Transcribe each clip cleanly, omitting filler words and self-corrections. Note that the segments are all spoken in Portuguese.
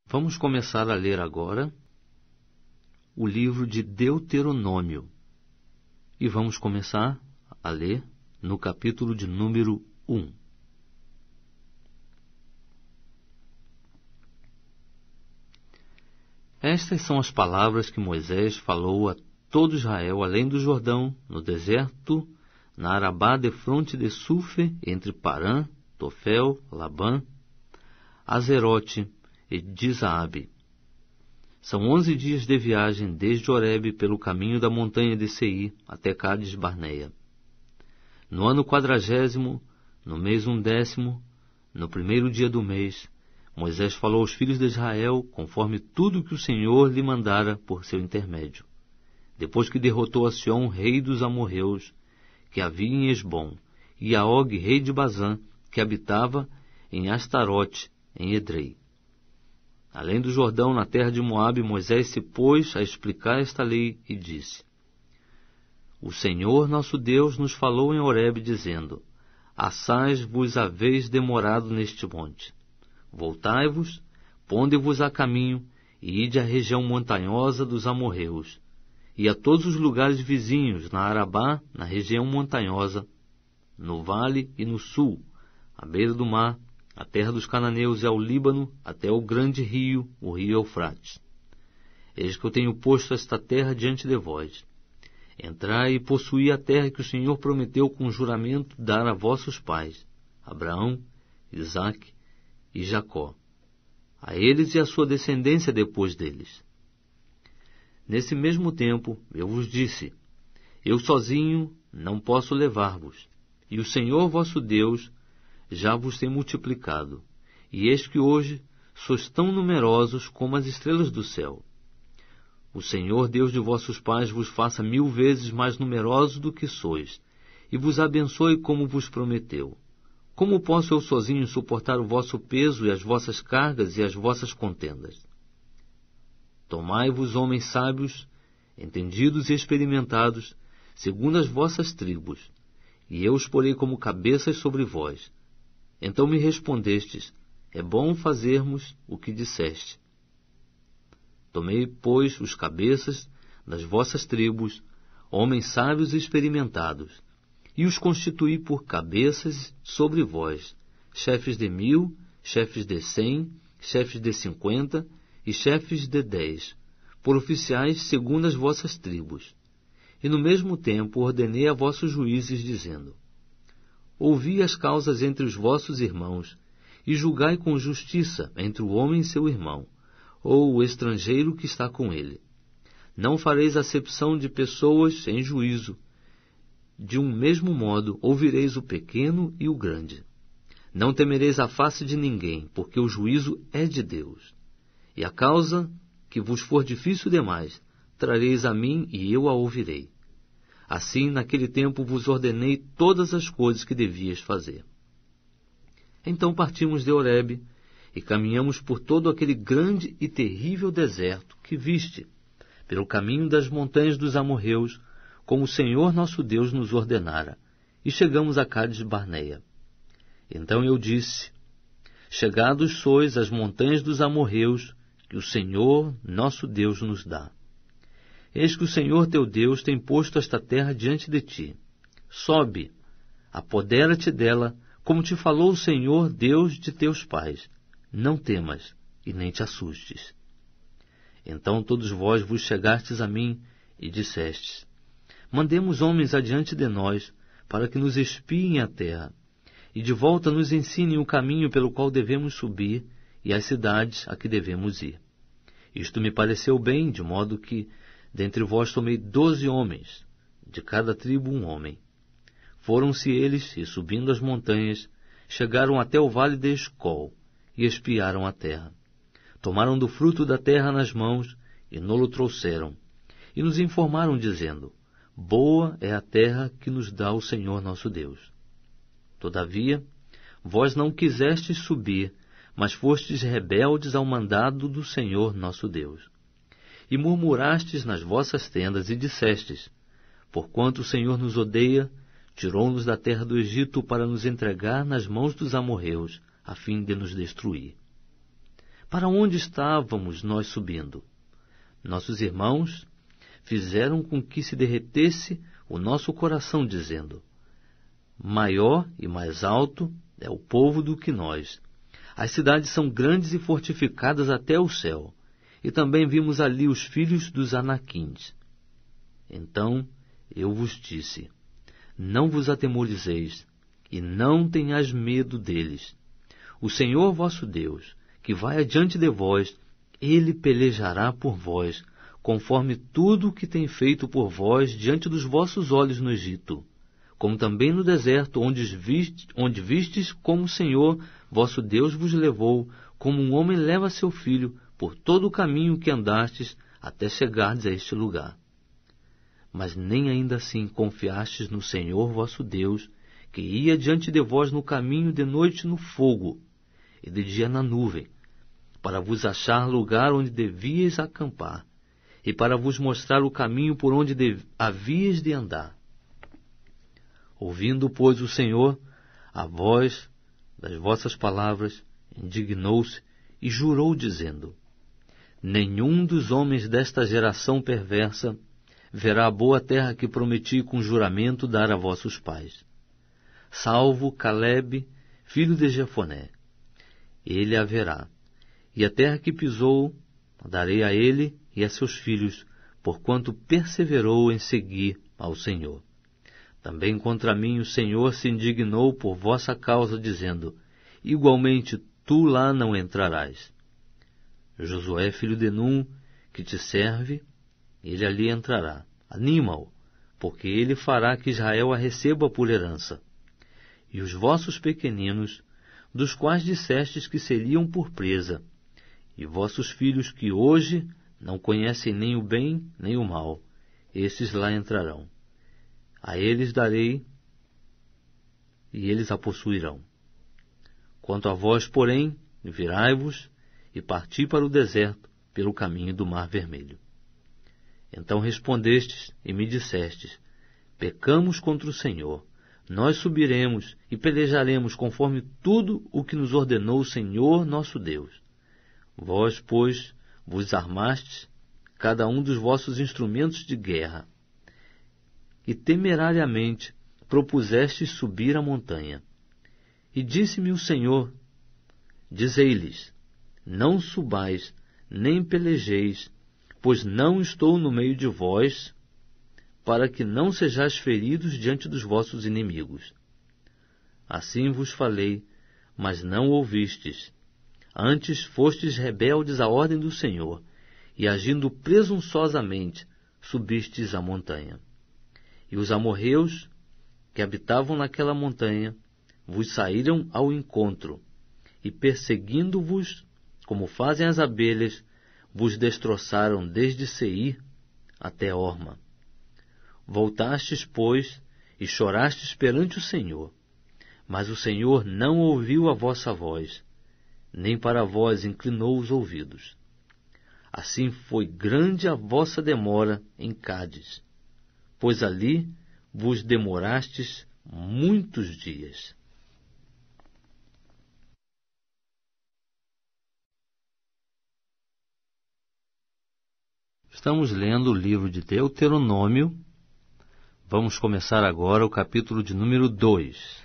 Vamos começar a ler agora o livro de Deuteronômio. E vamos começar a ler no capítulo de número 1. Estas são as palavras que Moisés falou a todo Israel, além do Jordão, no deserto, na Arabá, defronte de Sufe, entre Parã, Tofel, Labã, Azerote e Dizaabe. São 11 dias de viagem desde Horebe pelo caminho da montanha de Seir até Cádiz Barneia. No ano 40º, no mês 11º, no primeiro dia do mês, Moisés falou aos filhos de Israel, conforme tudo que o Senhor lhe mandara por seu intermédio. Depois que derrotou a Sion, rei dos amorreus, que havia em Esbom, e a Og, rei de Bazã, que habitava em Astarote, em Edrei. Além do Jordão, na terra de Moabe, Moisés se pôs a explicar esta lei e disse: O Senhor nosso Deus nos falou em Horebe, dizendo: Assaz vos haveis demorado neste monte. Voltai-vos, ponde-vos a caminho, e ide à região montanhosa dos amorreus, e a todos os lugares vizinhos, na Arabá, na região montanhosa, no vale e no sul, à beira do mar, a terra dos cananeus e ao Líbano, até o grande rio, o rio Eufrates. Eis que eu tenho posto esta terra diante de vós. Entrai e possuí a terra que o Senhor prometeu com juramento dar a vossos pais, Abraão, Isaque e Jacó, a eles e à sua descendência depois deles. Nesse mesmo tempo eu vos disse: Eu sozinho não posso levar-vos, e o Senhor vosso Deus já vos tem multiplicado, e eis que hoje sois tão numerosos como as estrelas do céu. O Senhor Deus de vossos pais vos faça 1000 vezes mais numerosos do que sois, e vos abençoe como vos prometeu. Como posso eu sozinho suportar o vosso peso e as vossas cargas e as vossas contendas? Tomai-vos homens sábios, entendidos e experimentados, segundo as vossas tribos, e eu os porei como cabeças sobre vós. Então me respondestes: É bom fazermos o que disseste. Tomei, pois, os cabeças das vossas tribos, homens sábios e experimentados, e os constituí por cabeças sobre vós, chefes de 1000, chefes de 100, chefes de 50 e chefes de 10, por oficiais segundo as vossas tribos. E no mesmo tempo ordenei a vossos juízes, dizendo: Ouvi as causas entre os vossos irmãos, e julgai com justiça entre o homem e seu irmão, ou o estrangeiro que está com ele. Não fareis acepção de pessoas em juízo. De um mesmo modo ouvireis o pequeno e o grande. Não temereis a face de ninguém, porque o juízo é de Deus. E a causa que vos for difícil demais, trareis a mim e eu a ouvirei. Assim, naquele tempo vos ordenei todas as coisas que devias fazer. Então partimos de Horebe e caminhamos por todo aquele grande e terrível deserto que viste, pelo caminho das montanhas dos amorreus, como o Senhor nosso Deus nos ordenara, e chegamos a Cádiz Barneia. Então eu disse: Chegados sois às montanhas dos amorreus, que o Senhor nosso Deus nos dá. Eis que o Senhor teu Deus tem posto esta terra diante de ti. Sobe, apodera-te dela, como te falou o Senhor Deus de teus pais. Não temas e nem te assustes. Então todos vós vos chegastes a mim e dissestes: Mandemos homens adiante de nós, para que nos espiem a terra, e de volta nos ensinem o caminho pelo qual devemos subir e as cidades a que devemos ir. Isto me pareceu bem, de modo que dentre vós tomei 12 homens, de cada tribo um homem. Foram-se eles, e subindo as montanhas, chegaram até o vale de Escol, e espiaram a terra. Tomaram do fruto da terra nas mãos, e no-lo trouxeram, e nos informaram, dizendo: Boa é a terra que nos dá o Senhor nosso Deus. Todavia, vós não quisestes subir, mas fostes rebeldes ao mandado do Senhor nosso Deus. E murmurastes nas vossas tendas e dissestes: Porquanto o Senhor nos odeia, tirou-nos da terra do Egito para nos entregar nas mãos dos amorreus, a fim de nos destruir. Para onde estávamos nós subindo? Nossos irmãos fizeram com que se derretesse o nosso coração, dizendo: maior e mais alto é o povo do que nós. As cidades são grandes e fortificadas até o céu. E também vimos ali os filhos dos Anaquins. Então eu vos disse: não vos atemorizeis, e não tenhais medo deles. O Senhor vosso Deus, que vai adiante de vós, ele pelejará por vós, conforme tudo o que tem feito por vós diante dos vossos olhos no Egito, como também no deserto, onde vistes como o Senhor vosso Deus vos levou, como um homem leva seu filho, por todo o caminho que andastes, até chegardes a este lugar. Mas nem ainda assim confiastes no Senhor vosso Deus, que ia diante de vós no caminho de noite no fogo, e de dia na nuvem, para vos achar lugar onde devíeis acampar, e para vos mostrar o caminho por onde havíeis de andar. Ouvindo, pois, o Senhor a voz das vossas palavras, indignou-se e jurou, dizendo: nenhum dos homens desta geração perversa verá a boa terra que prometi com juramento dar a vossos pais, salvo Calebe, filho de Jefoné. Ele a verá, e a terra que pisou darei a ele e a seus filhos, porquanto perseverou em seguir ao Senhor. Também contra mim o Senhor se indignou por vossa causa, dizendo: igualmente tu lá não entrarás. Josué, filho de Num, que te serve, ele ali entrará. Anima-o, porque ele fará que Israel a receba por herança. E os vossos pequeninos, dos quais dissestes que seriam por presa, e vossos filhos que hoje não conhecem nem o bem nem o mal, esses lá entrarão. A eles darei, e eles a possuirão. Quanto a vós, porém, virai-vos e parti para o deserto, pelo caminho do Mar Vermelho. Então respondestes e me dissestes: pecamos contra o Senhor, nós subiremos e pelejaremos conforme tudo o que nos ordenou o Senhor nosso Deus. Vós, pois, vos armastes, cada um dos vossos instrumentos de guerra, e temerariamente propusestes subir a montanha. E disse-me o Senhor: dizei-lhes: não subais, nem pelejeis, pois não estou no meio de vós, para que não sejais feridos diante dos vossos inimigos. Assim vos falei, mas não ouvistes. Antes fostes rebeldes à ordem do Senhor, e agindo presunçosamente, subistes a montanha. E os amorreus, que habitavam naquela montanha, vos saíram ao encontro, e perseguindo-vos, como fazem as abelhas, vos destroçaram desde Seir até Horma. Voltastes, pois, e chorastes perante o Senhor, mas o Senhor não ouviu a vossa voz, nem para vós inclinou os ouvidos. Assim foi grande a vossa demora em Cádiz, pois ali vos demorastes muitos dias. Estamos lendo o livro de Deuteronômio. Vamos começar agora o capítulo de número 2.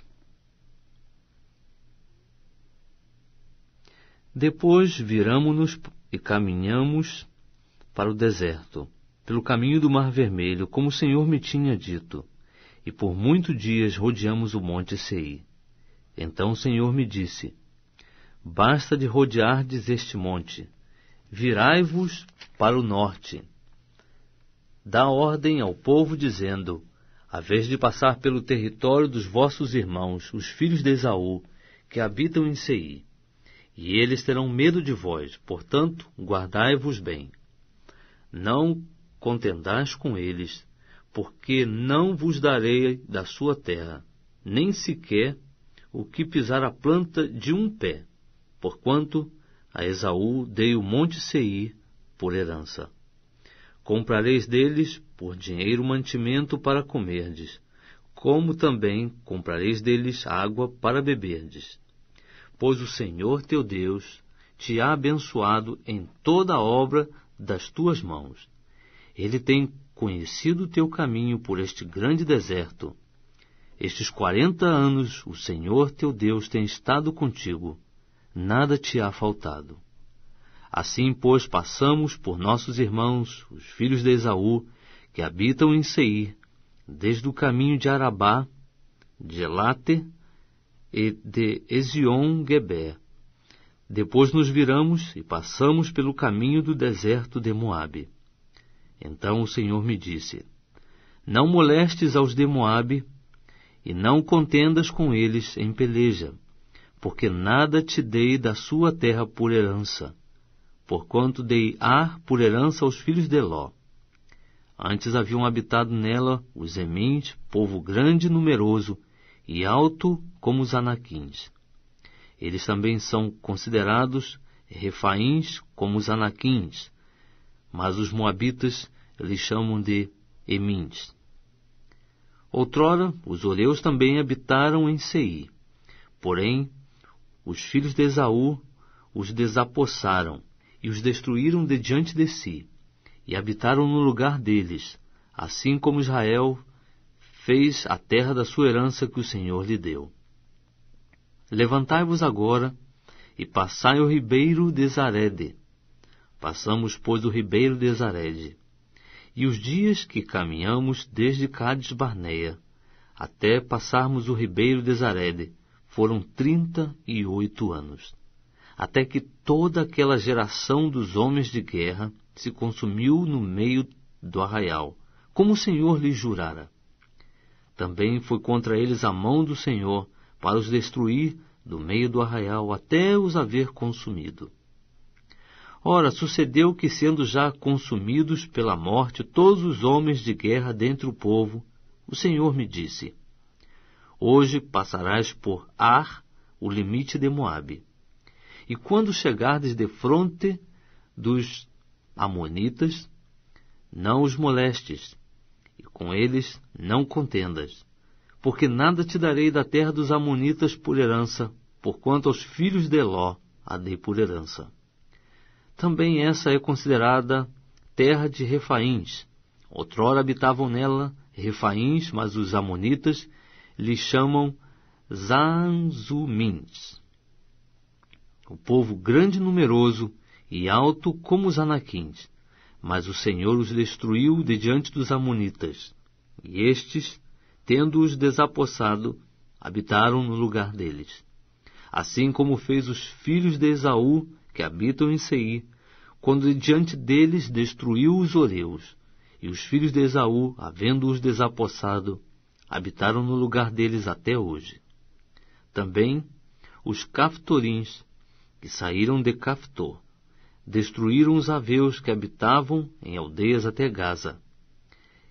Depois viramo-nos e caminhamos para o deserto, pelo caminho do Mar Vermelho, como o Senhor me tinha dito, e por muitos dias rodeamos o monte Seir. Então o Senhor me disse: basta de rodeardes este monte, virai-vos para o norte. Dá ordem ao povo, dizendo: a vez de passar pelo território dos vossos irmãos, os filhos de Esaú, que habitam em Seir, e eles terão medo de vós, portanto, guardai-vos bem. Não contendais com eles, porque não vos darei da sua terra, nem sequer o que pisar a planta de um pé, porquanto a Esaú dei o monte Seir por herança. Comprareis deles por dinheiro mantimento para comerdes, como também comprareis deles água para beberdes. Pois o Senhor teu Deus te há abençoado em toda a obra das tuas mãos. Ele tem conhecido o teu caminho por este grande deserto. Estes 40 anos o Senhor teu Deus tem estado contigo, nada te há faltado. Assim, pois, passamos por nossos irmãos, os filhos de Esaú, que habitam em Seir, desde o caminho de Arabá, de Elate e de Ezion-Geber. Depois nos viramos e passamos pelo caminho do deserto de Moabe. Então o Senhor me disse: Não molestes aos de Moabe, e não contendas com eles em peleja, porque nada te dei da sua terra por herança, porquanto dei Ar por herança aos filhos de Ló. Antes haviam habitado nela os Emins, povo grande e numeroso, e alto como os Anaquins. Eles também são considerados Refaíns como os Anaquins, mas os Moabitas lhes chamam de Emins. Outrora, os Oreus também habitaram em Seir. Porém, os filhos de Esaú os desapossaram e os destruíram de diante de si, e habitaram no lugar deles, assim como Israel fez a terra da sua herança que o Senhor lhe deu. Levantai-vos agora e passai o ribeiro de Zarede. Passamos, pois, o ribeiro de Zarede. E os dias que caminhamos desde Cades-Barneia até passarmos o ribeiro de Zarede foram 38 anos, até que toda aquela geração dos homens de guerra se consumiu no meio do arraial, como o Senhor lhes jurara. Também foi contra eles a mão do Senhor para os destruir do meio do arraial até os haver consumido. Ora, sucedeu que, sendo já consumidos pela morte todos os homens de guerra dentre o povo, o Senhor me disse: Hoje passarás por Ar, o limite de Moabe. E quando chegardes defronte dos amonitas, não os molestes, e com eles não contendas, porque nada te darei da terra dos amonitas por herança, porquanto aos filhos de Ló a dei por herança. Também essa é considerada terra de Refaíns. Outrora habitavam nela Refaíns, mas os amonitas lhe chamam Zanzumins. O povo grande e numeroso e alto como os Anaquins, mas o Senhor os destruiu de diante dos amonitas, e estes, tendo-os desapossado, habitaram no lugar deles. Assim como fez os filhos de Esaú, que habitam em Seir, quando diante deles destruiu os Oreus, e os filhos de Esaú, havendo-os desapossado, habitaram no lugar deles até hoje. Também os Caftorins, que saíram de Caftor, destruíram os aveus que habitavam em aldeias até Gaza,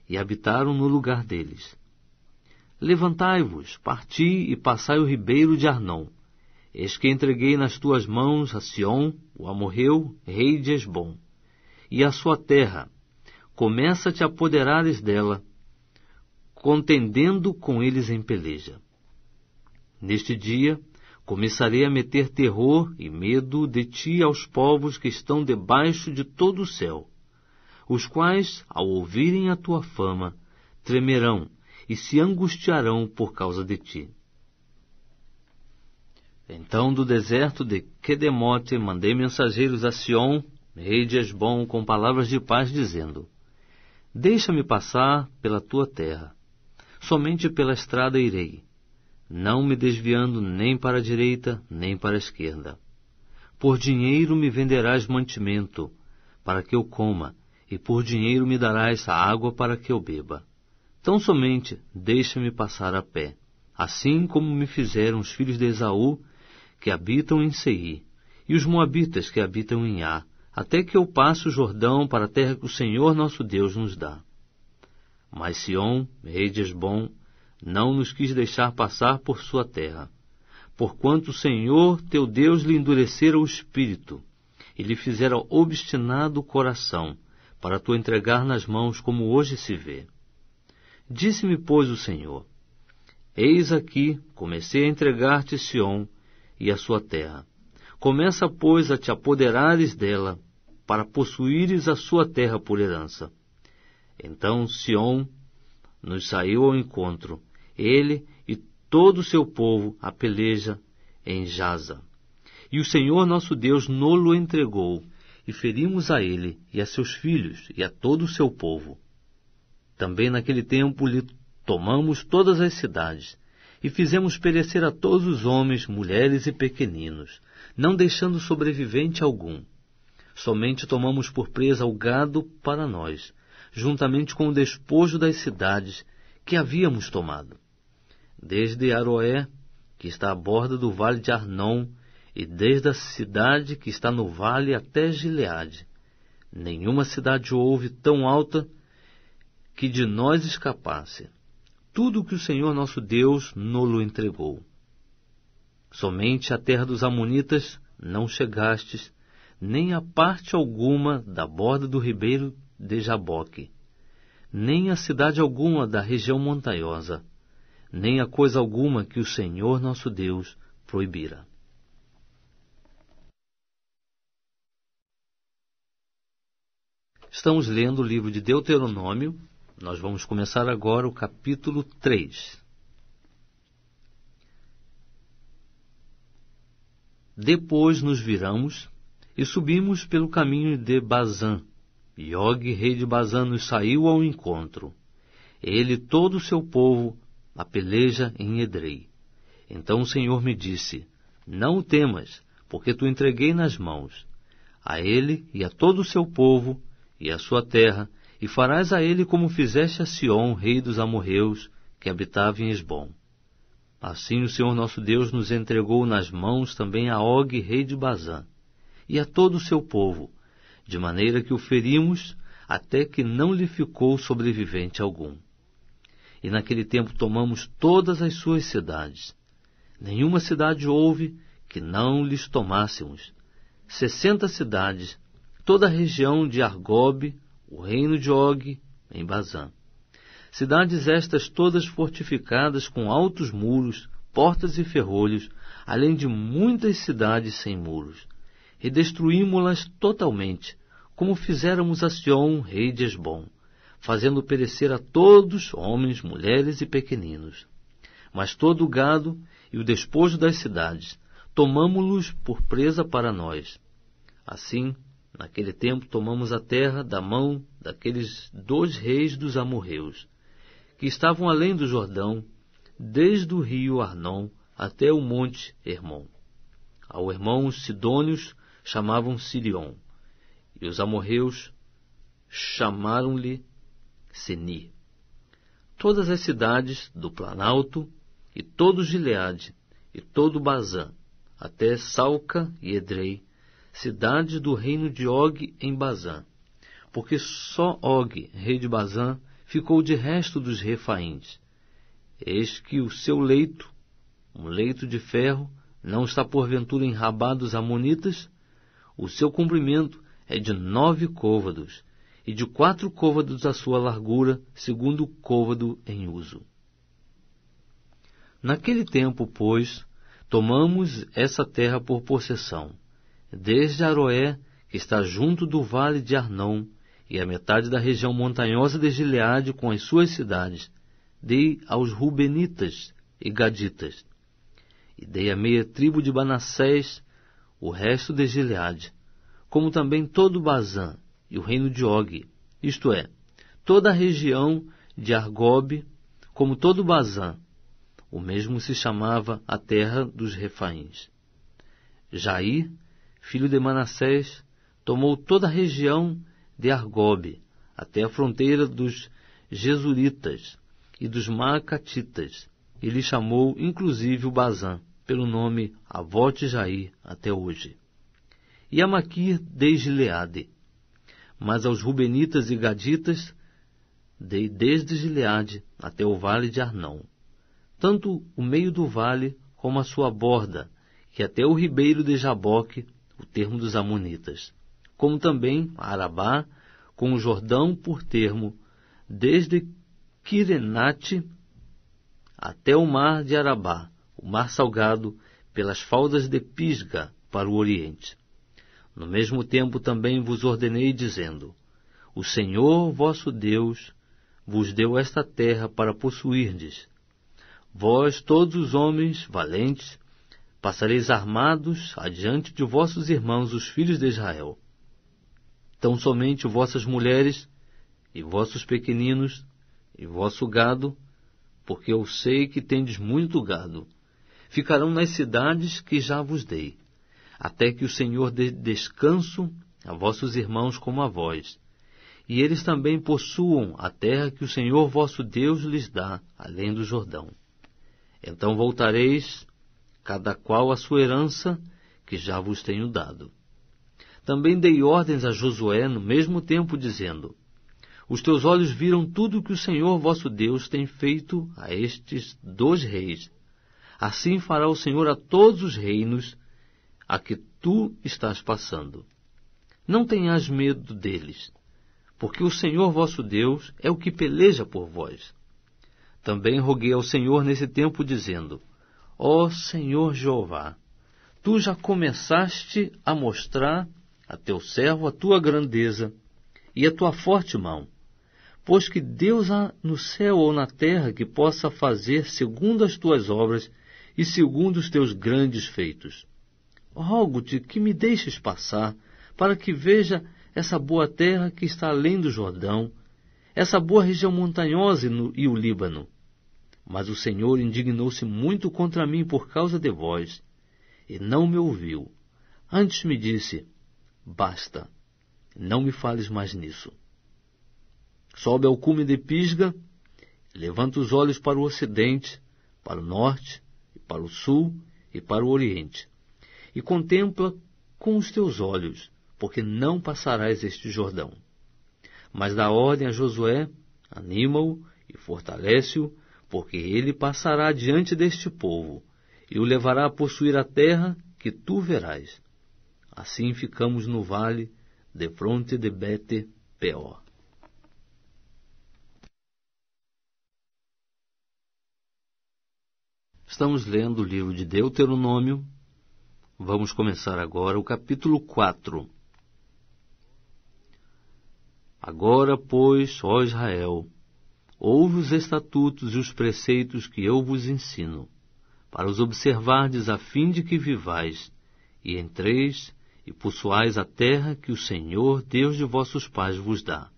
e habitaram no lugar deles. Levantai-vos, parti e passai o ribeiro de Arnon. Eis que entreguei nas tuas mãos a Sion, o amorreu, rei de Hesbom, e a sua terra. Começa a te apoderares dela, contendendo com eles em peleja. Neste dia, começarei a meter terror e medo de ti aos povos que estão debaixo de todo o céu, os quais, ao ouvirem a tua fama, tremerão e se angustiarão por causa de ti. Então, do deserto de Quedemote, mandei mensageiros a Sion, rei de Hesbom, com palavras de paz, dizendo: Deixa-me passar pela tua terra, somente pela estrada irei, não me desviando nem para a direita, nem para a esquerda. Por dinheiro me venderás mantimento, para que eu coma, e por dinheiro me darás a água para que eu beba. Tão somente deixa-me passar a pé, assim como me fizeram os filhos de Esaú, que habitam em Seir, e os moabitas que habitam em Ar, até que eu passe o Jordão para a terra que o Senhor nosso Deus nos dá. Mas Sion, rei de Hesbom, não nos quis deixar passar por sua terra, porquanto o Senhor teu Deus lhe endurecera o espírito, e lhe fizera obstinado o coração, para tu entregar nas mãos, como hoje se vê. Disse-me, pois, o Senhor: Eis aqui, comecei a entregar-te Sion e a sua terra. Começa, pois, a te apoderares dela, para possuíres a sua terra por herança. Então Sião nos saiu ao encontro, ele e todo o seu povo a peleja em Jaza. E o Senhor nosso Deus no-lo entregou, e ferimos a ele, e a seus filhos, e a todo o seu povo. Também naquele tempo lhe tomamos todas as cidades, e fizemos perecer a todos os homens, mulheres e pequeninos, não deixando sobrevivente algum. Somente tomamos por presa o gado para nós, juntamente com o despojo das cidades que havíamos tomado. Desde Aroé, que está à borda do vale de Arnon, e desde a cidade que está no vale até Gileade. Nenhuma cidade houve tão alta que de nós escapasse. Tudo o que o Senhor nosso Deus nos entregou. Somente a terra dos Amonitas não chegastes, nem a parte alguma da borda do ribeiro de Jaboque, nem a cidade alguma da região montanhosa, nem a coisa alguma que o Senhor nosso Deus proibira. Estamos lendo o livro de Deuteronômio. Nós vamos começar agora o capítulo 3. Depois nos viramos e subimos pelo caminho de Bazã. E Og, rei de Bazã, nos saiu ao encontro. Ele e todo o seu povo a peleja em Edrei. Então o Senhor me disse: Não o temas, porque tu entreguei nas mãos, a ele e a todo o seu povo e a sua terra, e farás a ele como fizeste a Sião, rei dos amorreus, que habitava em Hesbom. Assim o Senhor nosso Deus nos entregou nas mãos também a Og, rei de Bazã, e a todo o seu povo, de maneira que o ferimos até que não lhe ficou sobrevivente algum. E naquele tempo tomamos todas as suas cidades. Nenhuma cidade houve que não lhes tomássemos. 60 cidades, toda a região de Argobe, o reino de Og, em Bazã. Cidades estas todas fortificadas com altos muros, portas e ferrolhos, além de muitas cidades sem muros. E destruímo-las totalmente, como fizéramos a Sião, rei de Hesbom, fazendo perecer a todos, homens, mulheres e pequeninos. Mas todo o gado e o despojo das cidades, tomamo-los por presa para nós. Assim, naquele tempo tomamos a terra da mão daqueles 2 reis dos amorreus, que estavam além do Jordão, desde o rio Arnon até o monte Hermon. Ao Hermon os sidônios chamavam Sirion, e os amorreus chamaram-lhe Seni. Todas as cidades do Planalto, e todo Gileade, e todo Bazã, até Salca e Edrei, cidades do reino de Og em Bazã, porque só Og, rei de Bazã, ficou de resto dos Refaíns. Eis que o seu leito, um leito de ferro, não está porventura em Rabá dos Amonitas? O seu comprimento é de 9 côvados, e de 4 côvados a sua largura, segundo o côvado em uso. Naquele tempo, pois, tomamos essa terra por possessão, desde Aroé, que está junto do vale de Arnon, e a metade da região montanhosa de Gileade com as suas cidades, dei aos Rubenitas e Gaditas. E dei a meia tribo de Manassés o resto de Gileade, como também todo Bazã e o reino de Og, isto é, toda a região de Argobe, como todo Bazã. O mesmo se chamava a terra dos Refaíns. Jair, filho de Manassés, tomou toda a região de Argobe, até a fronteira dos Jesuritas e dos Maacatitas, e lhe chamou inclusive o Bazã, pelo nome Avote Jair até hoje. E a Maquir dei Gileade, mas aos Rubenitas e Gaditas dei desde Gileade até o vale de Arnon, tanto o meio do vale como a sua borda, que até o ribeiro de Jaboque, o termo dos Amonitas, como também a Arabá, com o Jordão por termo, desde Quirenate até o mar de Arabá, o mar salgado, pelas faldas de Pisga, para o oriente. No mesmo tempo também vos ordenei, dizendo: O Senhor vosso Deus vos deu esta terra para possuirdes. Vós, todos os homens valentes, passareis armados adiante de vossos irmãos, os filhos de Israel. Tão somente vossas mulheres, e vossos pequeninos, e vosso gado, porque eu sei que tendes muito gado, ficarão nas cidades que já vos dei, até que o Senhor dê descanso a vossos irmãos como a vós, e eles também possuam a terra que o Senhor vosso Deus lhes dá, além do Jordão. Então voltareis, cada qual a sua herança, que já vos tenho dado. Também dei ordens a Josué no mesmo tempo, dizendo: Os teus olhos viram tudo o que o Senhor vosso Deus tem feito a estes 2 reis. Assim fará o Senhor a todos os reinos a que tu estás passando. Não tenhas medo deles, porque o Senhor vosso Deus é o que peleja por vós. Também roguei ao Senhor nesse tempo, dizendo: Ó Senhor Jeová, tu já começaste a mostrar a teu servo a tua grandeza e a tua forte mão, pois que Deus há no céu ou na terra que possa fazer segundo as tuas obras e segundo os teus grandes feitos. Rogo-te que me deixes passar, para que veja essa boa terra que está além do Jordão, essa boa região montanhosa e o Líbano. Mas o Senhor indignou-se muito contra mim por causa de vós, e não me ouviu. Antes me disse: Basta, não me fales mais nisso. Sobe ao cume de Pisga, levanta os olhos para o ocidente, para o norte, e para o sul e para o oriente, e contempla com os teus olhos, porque não passarás este Jordão. Mas dá ordem a Josué, anima-o e fortalece-o, porque ele passará diante deste povo, e o levará a possuir a terra que tu verás. Assim ficamos no vale, defronte de Bet-peor. Estamos lendo o livro de Deuteronômio. Vamos começar agora o capítulo 4. Agora, pois, ó Israel, ouve os estatutos e os preceitos que eu vos ensino, para os observardes a fim de que vivais, e entreis e possuais a terra que o Senhor, Deus de vossos pais, vos dá.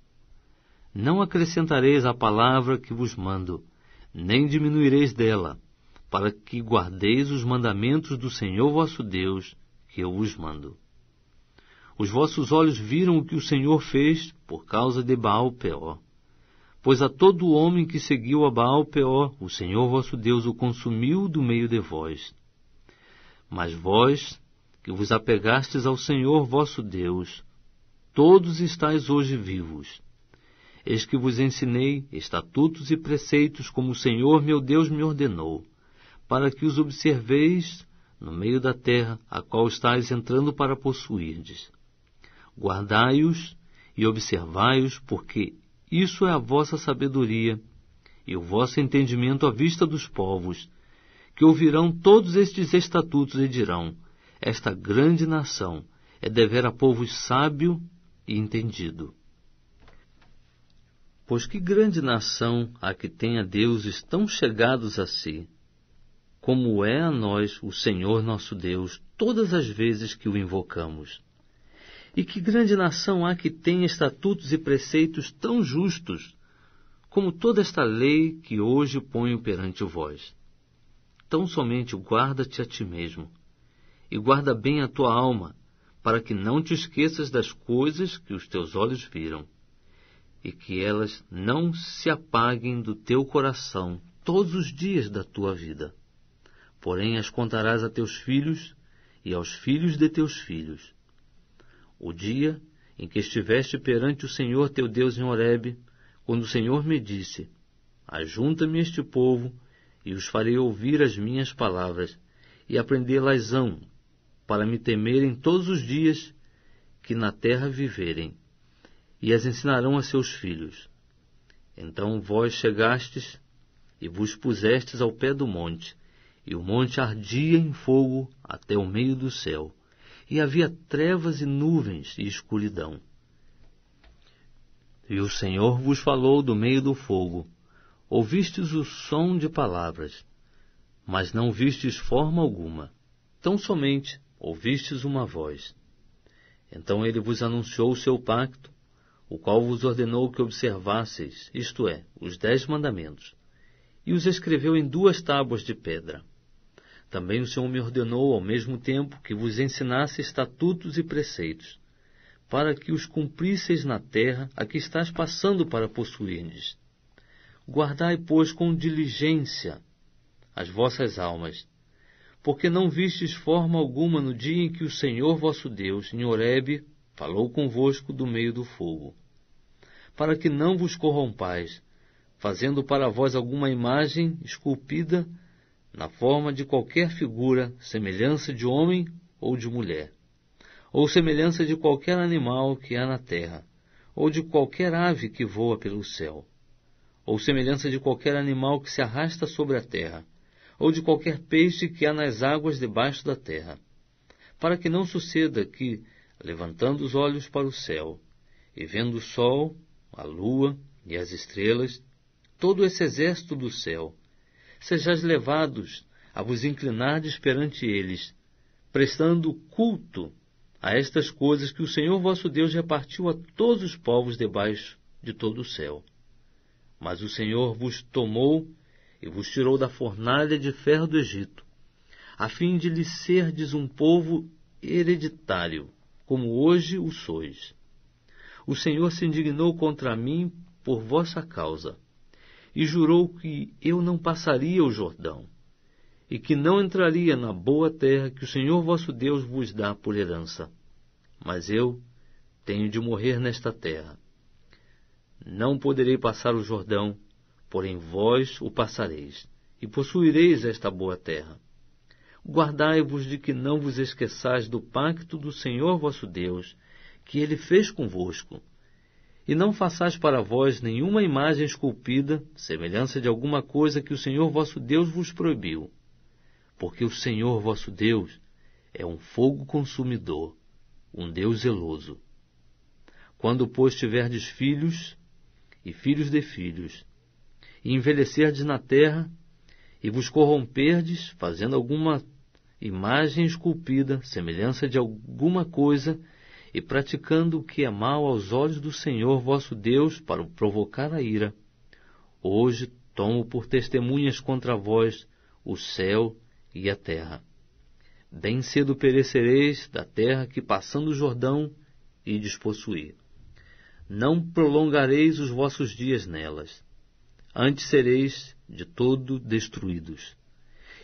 Não acrescentareis a palavra que vos mando, nem diminuireis dela, para que guardeis os mandamentos do Senhor vosso Deus, que eu vos mando. Os vossos olhos viram o que o Senhor fez por causa de Baal-peor. Pois a todo homem que seguiu a Baal-peor, o Senhor vosso Deus o consumiu do meio de vós. Mas vós, que vos apegastes ao Senhor vosso Deus, todos estáis hoje vivos. Eis que vos ensinei estatutos e preceitos como o Senhor meu Deus me ordenou, para que os observeis no meio da terra, a qual estáis entrando para possuirdes. Guardai-os e observai-os, porque isso é a vossa sabedoria e o vosso entendimento à vista dos povos, que ouvirão todos estes estatutos e dirão: esta grande nação é devera povo sábio e entendido. Pois que grande nação há que tenha deuses tão chegados a si, como é a nós o Senhor nosso Deus, todas as vezes que o invocamos. E que grande nação há que tenha estatutos e preceitos tão justos, como toda esta lei que hoje ponho perante vós. Tão somente guarda-te a ti mesmo, e guarda bem a tua alma, para que não te esqueças das coisas que os teus olhos viram, e que elas não se apaguem do teu coração todos os dias da tua vida. Porém as contarás a teus filhos e aos filhos de teus filhos. O dia em que estiveste perante o Senhor teu Deus em Horebe, quando o Senhor me disse: ajunta-me este povo, e os farei ouvir as minhas palavras, e aprendê-las-ão, para me temerem todos os dias que na terra viverem, e as ensinarão a seus filhos. Então vós chegastes e vos pusestes ao pé do monte, e o monte ardia em fogo até o meio do céu, e havia trevas e nuvens e escuridão. E o Senhor vos falou do meio do fogo. Ouvistes o som de palavras, mas não vistes forma alguma. Tão somente ouvistes uma voz. Então ele vos anunciou o seu pacto, o qual vos ordenou que observasseis, isto é, os 10 mandamentos, e os escreveu em 2 tábuas de pedra. Também o Senhor me ordenou, ao mesmo tempo, que vos ensinasse estatutos e preceitos, para que os cumprisseis na terra a que estás passando para possuirdes. Guardai, pois, com diligência as vossas almas, porque não vistes forma alguma no dia em que o Senhor vosso Deus, em Horebe, falou convosco do meio do fogo, para que não vos corrompais, fazendo para vós alguma imagem esculpida na forma de qualquer figura, semelhança de homem ou de mulher, ou semelhança de qualquer animal que há na terra, ou de qualquer ave que voa pelo céu, ou semelhança de qualquer animal que se arrasta sobre a terra, ou de qualquer peixe que há nas águas debaixo da terra, para que não suceda que, levantando os olhos para o céu, e vendo o sol, a lua e as estrelas, todo esse exército do céu, sejais levados a vos inclinardes perante eles, prestando culto a estas coisas que o Senhor vosso Deus repartiu a todos os povos debaixo de todo o céu. Mas o Senhor vos tomou e vos tirou da fornalha de ferro do Egito, a fim de lhe serdes um povo hereditário, como hoje o sois. O Senhor se indignou contra mim por vossa causa, e jurou que eu não passaria o Jordão, e que não entraria na boa terra que o Senhor vosso Deus vos dá por herança. Mas eu tenho de morrer nesta terra. Não poderei passar o Jordão, porém vós o passareis, e possuireis esta boa terra. Guardai-vos de que não vos esqueçais do pacto do Senhor vosso Deus, que ele fez convosco, e não façais para vós nenhuma imagem esculpida, semelhança de alguma coisa que o Senhor vosso Deus vos proibiu, porque o Senhor vosso Deus é um fogo consumidor, um Deus zeloso. Quando, pois, tiverdes filhos e filhos de filhos, e envelhecerdes na terra, e vos corromperdes, fazendo alguma imagem esculpida, semelhança de alguma coisa, e praticando o que é mal aos olhos do Senhor vosso Deus, para o provocar a ira, hoje tomo por testemunhas contra vós o céu e a terra. Bem cedo perecereis da terra que, passando o Jordão, ides possuir. Não prolongareis os vossos dias nelas, antes sereis de todo destruídos.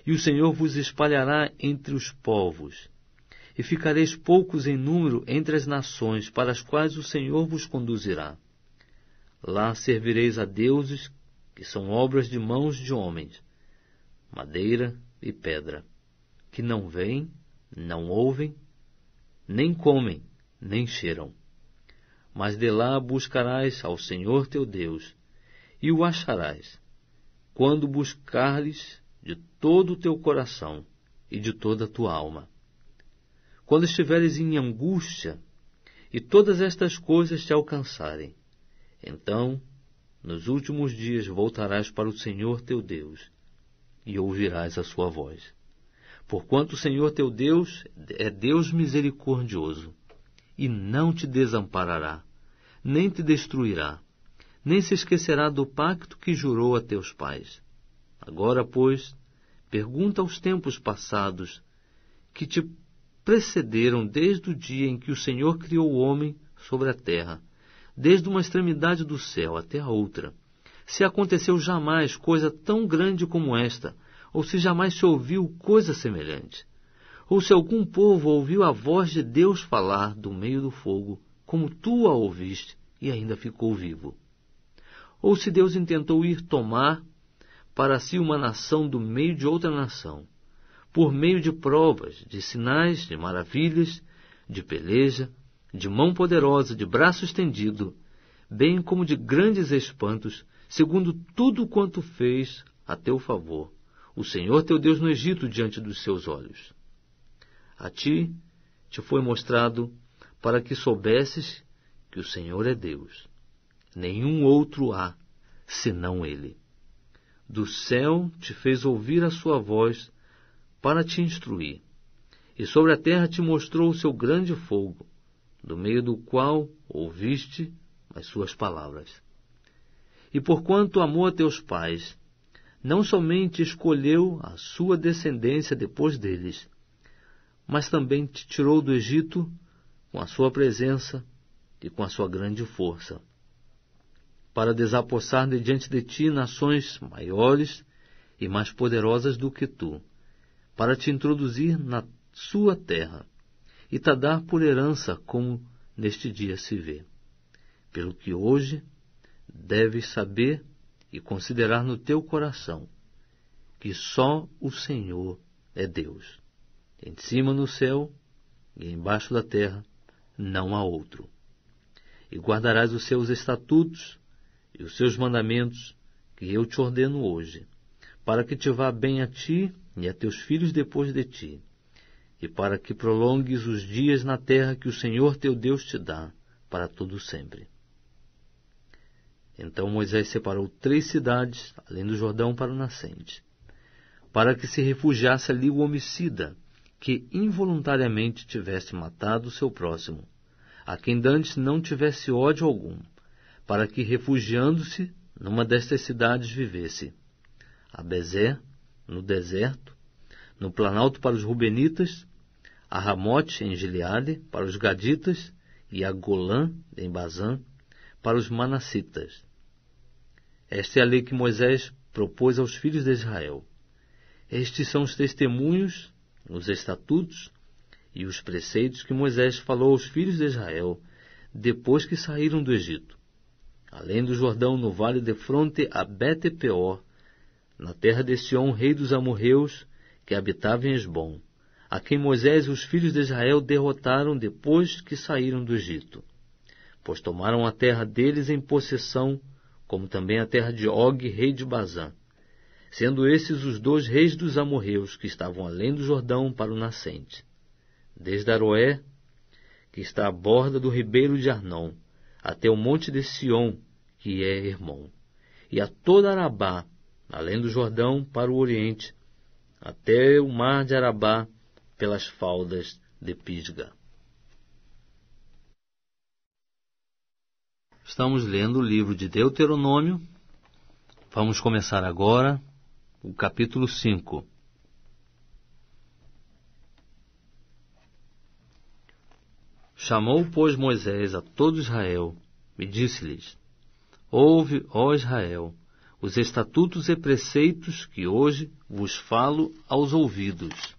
E o Senhor vos espalhará entre os povos, e ficareis poucos em número entre as nações para as quais o Senhor vos conduzirá. Lá servireis a deuses que são obras de mãos de homens, madeira e pedra, que não veem, não ouvem, nem comem, nem cheiram. Mas de lá buscarás ao Senhor teu Deus, e o acharás, quando buscares de todo o teu coração e de toda a tua alma. Quando estiveres em angústia, e todas estas coisas te alcançarem, então, nos últimos dias voltarás para o Senhor teu Deus, e ouvirás a sua voz. Porquanto o Senhor teu Deus é Deus misericordioso, e não te desamparará, nem te destruirá, nem se esquecerá do pacto que jurou a teus pais. Agora, pois, pergunta aos tempos passados, que te precederam desde o dia em que o Senhor criou o homem sobre a terra, desde uma extremidade do céu até a outra, se aconteceu jamais coisa tão grande como esta, ou se jamais se ouviu coisa semelhante, ou se algum povo ouviu a voz de Deus falar do meio do fogo, como tu a ouviste e ainda ficou vivo. Ou se Deus intentou ir tomar para si uma nação do meio de outra nação, por meio de provas, de sinais, de maravilhas, de peleja, de mão poderosa, de braço estendido, bem como de grandes espantos, segundo tudo quanto fez a teu favor, o Senhor teu Deus no Egito diante dos seus olhos. A ti te foi mostrado para que soubesses que o Senhor é Deus. Nenhum outro há, senão Ele. Do céu te fez ouvir a sua voz para te instruir, e sobre a terra te mostrou o seu grande fogo, do meio do qual ouviste as suas palavras. E porquanto amou a teus pais, não somente escolheu a sua descendência depois deles, mas também te tirou do Egito com a sua presença e com a sua grande força, para desapossar de diante de ti nações maiores e mais poderosas do que tu, para te introduzir na sua terra e te dar por herança, como neste dia se vê. Pelo que hoje deves saber e considerar no teu coração que só o Senhor é Deus. Em cima no céu e embaixo da terra não há outro. E guardarás os seus estatutos e os seus mandamentos que eu te ordeno hoje, para que te vá bem a ti e a teus filhos depois de ti, e para que prolongues os dias na terra que o Senhor teu Deus te dá para todo sempre. Então Moisés separou 3 cidades, além do Jordão, para o nascente, para que se refugiasse ali o homicida, que involuntariamente tivesse matado o seu próximo, a quem dantes não tivesse ódio algum, para que, refugiando-se numa destas cidades, vivesse: a Bezer, no deserto, no planalto para os Rubenitas, a Ramote, em Gileade, para os Gaditas, e a Golã, em Bazã, para os Manassitas. Esta é a lei que Moisés propôs aos filhos de Israel. Estes são os testemunhos, os estatutos e os preceitos que Moisés falou aos filhos de Israel depois que saíram do Egito, além do Jordão, no vale de fronte a Bet-peor, na terra de Sião, rei dos amorreus, que habitava em Esbom, a quem Moisés e os filhos de Israel derrotaram depois que saíram do Egito, pois tomaram a terra deles em possessão, como também a terra de Og, rei de Bazã, sendo esses os 2 reis dos amorreus que estavam além do Jordão para o nascente, desde Aroé, que está à borda do ribeiro de Arnon, até o monte de Sion, que é Hermon, e a toda Arabá, além do Jordão, para o oriente, até o mar de Arabá, pelas faldas de Pisga. Estamos lendo o livro de Deuteronômio. Vamos começar agora o capítulo 5. Chamou, pois, Moisés a todo Israel e disse-lhes: Ouve, ó Israel, os estatutos e preceitos que hoje vos falo aos ouvidos,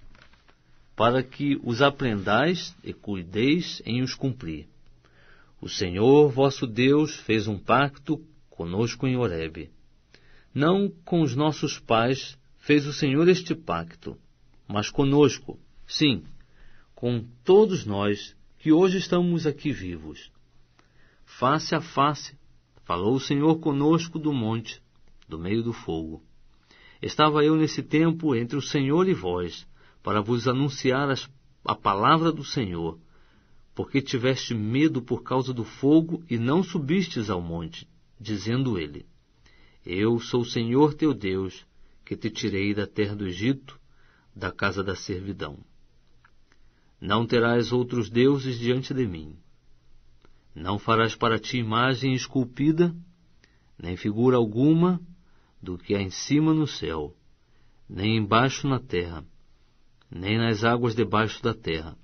para que os aprendais e cuideis em os cumprir. O Senhor vosso Deus fez um pacto conosco em Horebe. Não com os nossos pais fez o Senhor este pacto, mas conosco, sim, com todos nós que hoje estamos aqui vivos. Face a face, falou o Senhor conosco do monte, do meio do fogo. Estava eu nesse tempo entre o Senhor e vós, para vos anunciar a palavra do Senhor, porque tiveste medo por causa do fogo e não subistes ao monte, dizendo ele: Eu sou o Senhor teu Deus, que te tirei da terra do Egito, da casa da servidão. Não terás outros deuses diante de mim. Não farás para ti imagem esculpida, nem figura alguma do que há em cima no céu, nem embaixo na terra, nem nas águas debaixo da terra.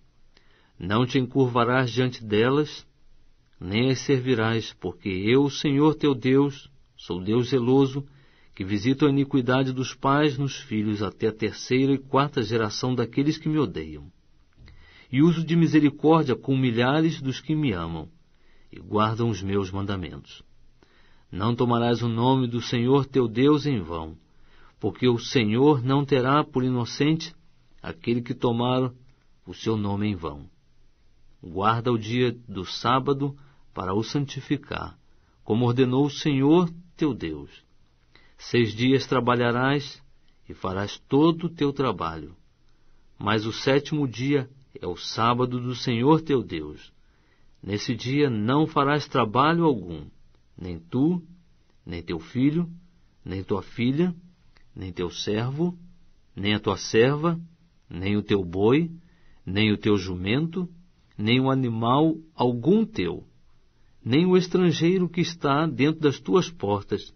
Não te encurvarás diante delas, nem as servirás, porque eu, Senhor teu Deus, sou Deus zeloso, que visito a iniquidade dos pais nos filhos até a 3ª e 4ª geração daqueles que me odeiam. E uso de misericórdia com milhares dos que me amam e guardam os meus mandamentos. Não tomarás o nome do Senhor teu Deus em vão, porque o Senhor não terá por inocente aquele que tomar o seu nome em vão. Guarda o dia do sábado para o santificar, como ordenou o Senhor teu Deus. 6 dias trabalharás e farás todo o teu trabalho, mas o 7º dia é o sábado do Senhor teu Deus. Nesse dia não farás trabalho algum, nem tu, nem teu filho, nem tua filha, nem teu servo, nem a tua serva, nem o teu boi, nem o teu jumento, nem o animal algum teu, nem o estrangeiro que está dentro das tuas portas,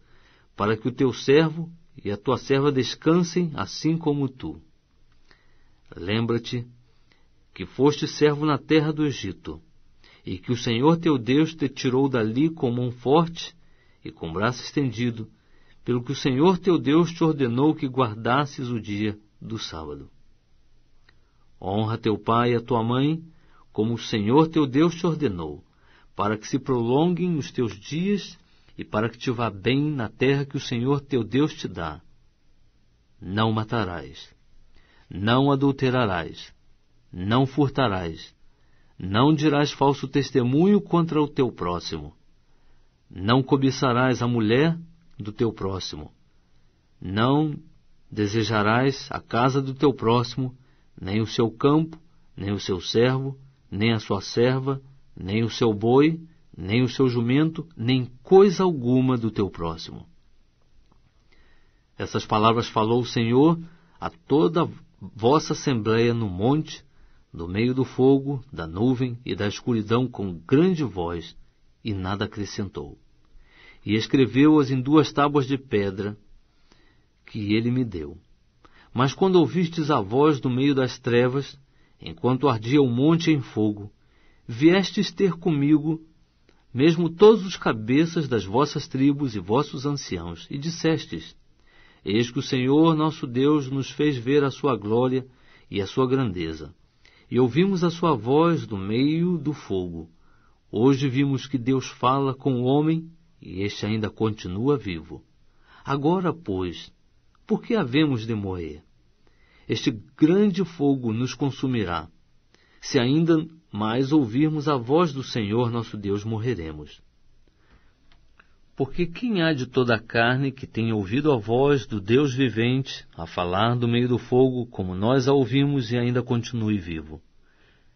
para que o teu servo e a tua serva descansem assim como tu. Lembra-te que foste servo na terra do Egito, e que o Senhor teu Deus te tirou dali com mão forte e com braço estendido, pelo que o Senhor teu Deus te ordenou que guardasses o dia do sábado. Honra teu pai e a tua mãe, como o Senhor teu Deus te ordenou, para que se prolonguem os teus dias e para que te vá bem na terra que o Senhor teu Deus te dá. Não matarás, não adulterarás, não furtarás, não dirás falso testemunho contra o teu próximo, não cobiçarás a mulher do teu próximo, não desejarás a casa do teu próximo, nem o seu campo, nem o seu servo, nem a sua serva, nem o seu boi, nem o seu jumento, nem coisa alguma do teu próximo. Essas palavras falou o Senhor a toda a vossa assembleia no monte, no meio do fogo, da nuvem e da escuridão com grande voz, e nada acrescentou. E escreveu-as em 2 tábuas de pedra que ele me deu. Mas quando ouvistes a voz do meio das trevas, enquanto ardia o monte em fogo, viestes ter comigo, mesmo todos os cabeças das vossas tribos e vossos anciãos, e dissestes: Eis que o Senhor nosso Deus nos fez ver a sua glória e a sua grandeza, e ouvimos a sua voz do meio do fogo. Hoje vimos que Deus fala com o homem, e este ainda continua vivo. Agora, pois, por que havemos de morrer? Este grande fogo nos consumirá. Se ainda mais ouvirmos a voz do Senhor nosso Deus, morreremos. Porque quem há de toda a carne que tenha ouvido a voz do Deus vivente a falar do meio do fogo, como nós a ouvimos, e ainda continue vivo?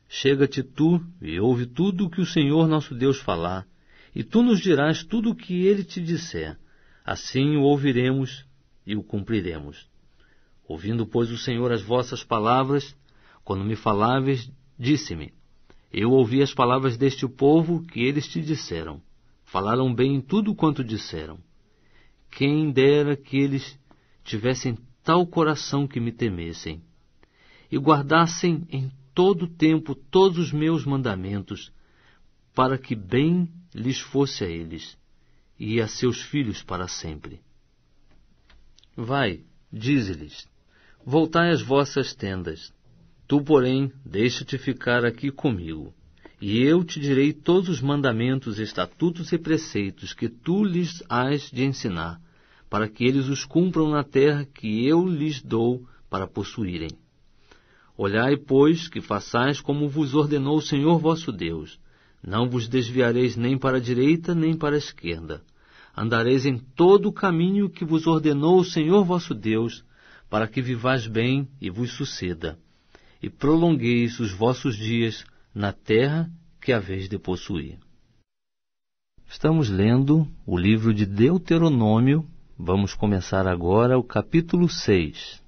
Chega-te tu e ouve tudo o que o Senhor nosso Deus falar, e tu nos dirás tudo o que ele te disser. Assim o ouviremos e o cumpriremos. Ouvindo, pois, o Senhor as vossas palavras, quando me faláveis, disse-me: Eu ouvi as palavras deste povo que eles te disseram. Falaram bem em tudo quanto disseram. Quem dera que eles tivessem tal coração que me temessem, e guardassem em todo o tempo todos os meus mandamentos, para que bem lhes fosse a eles, e a seus filhos para sempre. Vai, dize-lhes, voltai às vossas tendas. Tu, porém, deixa-te ficar aqui comigo, e eu te direi todos os mandamentos, estatutos e preceitos que tu lhes hás de ensinar, para que eles os cumpram na terra que eu lhes dou para possuírem. Olhai, pois, que façais como vos ordenou o Senhor vosso Deus. Não vos desviareis nem para a direita, nem para a esquerda. Andareis em todo o caminho que vos ordenou o Senhor vosso Deus, para que vivais bem e vos suceda, e prolongueis os vossos dias na terra que haveis de possuir. Estamos lendo o livro de Deuteronômio. Vamos começar agora o capítulo 6.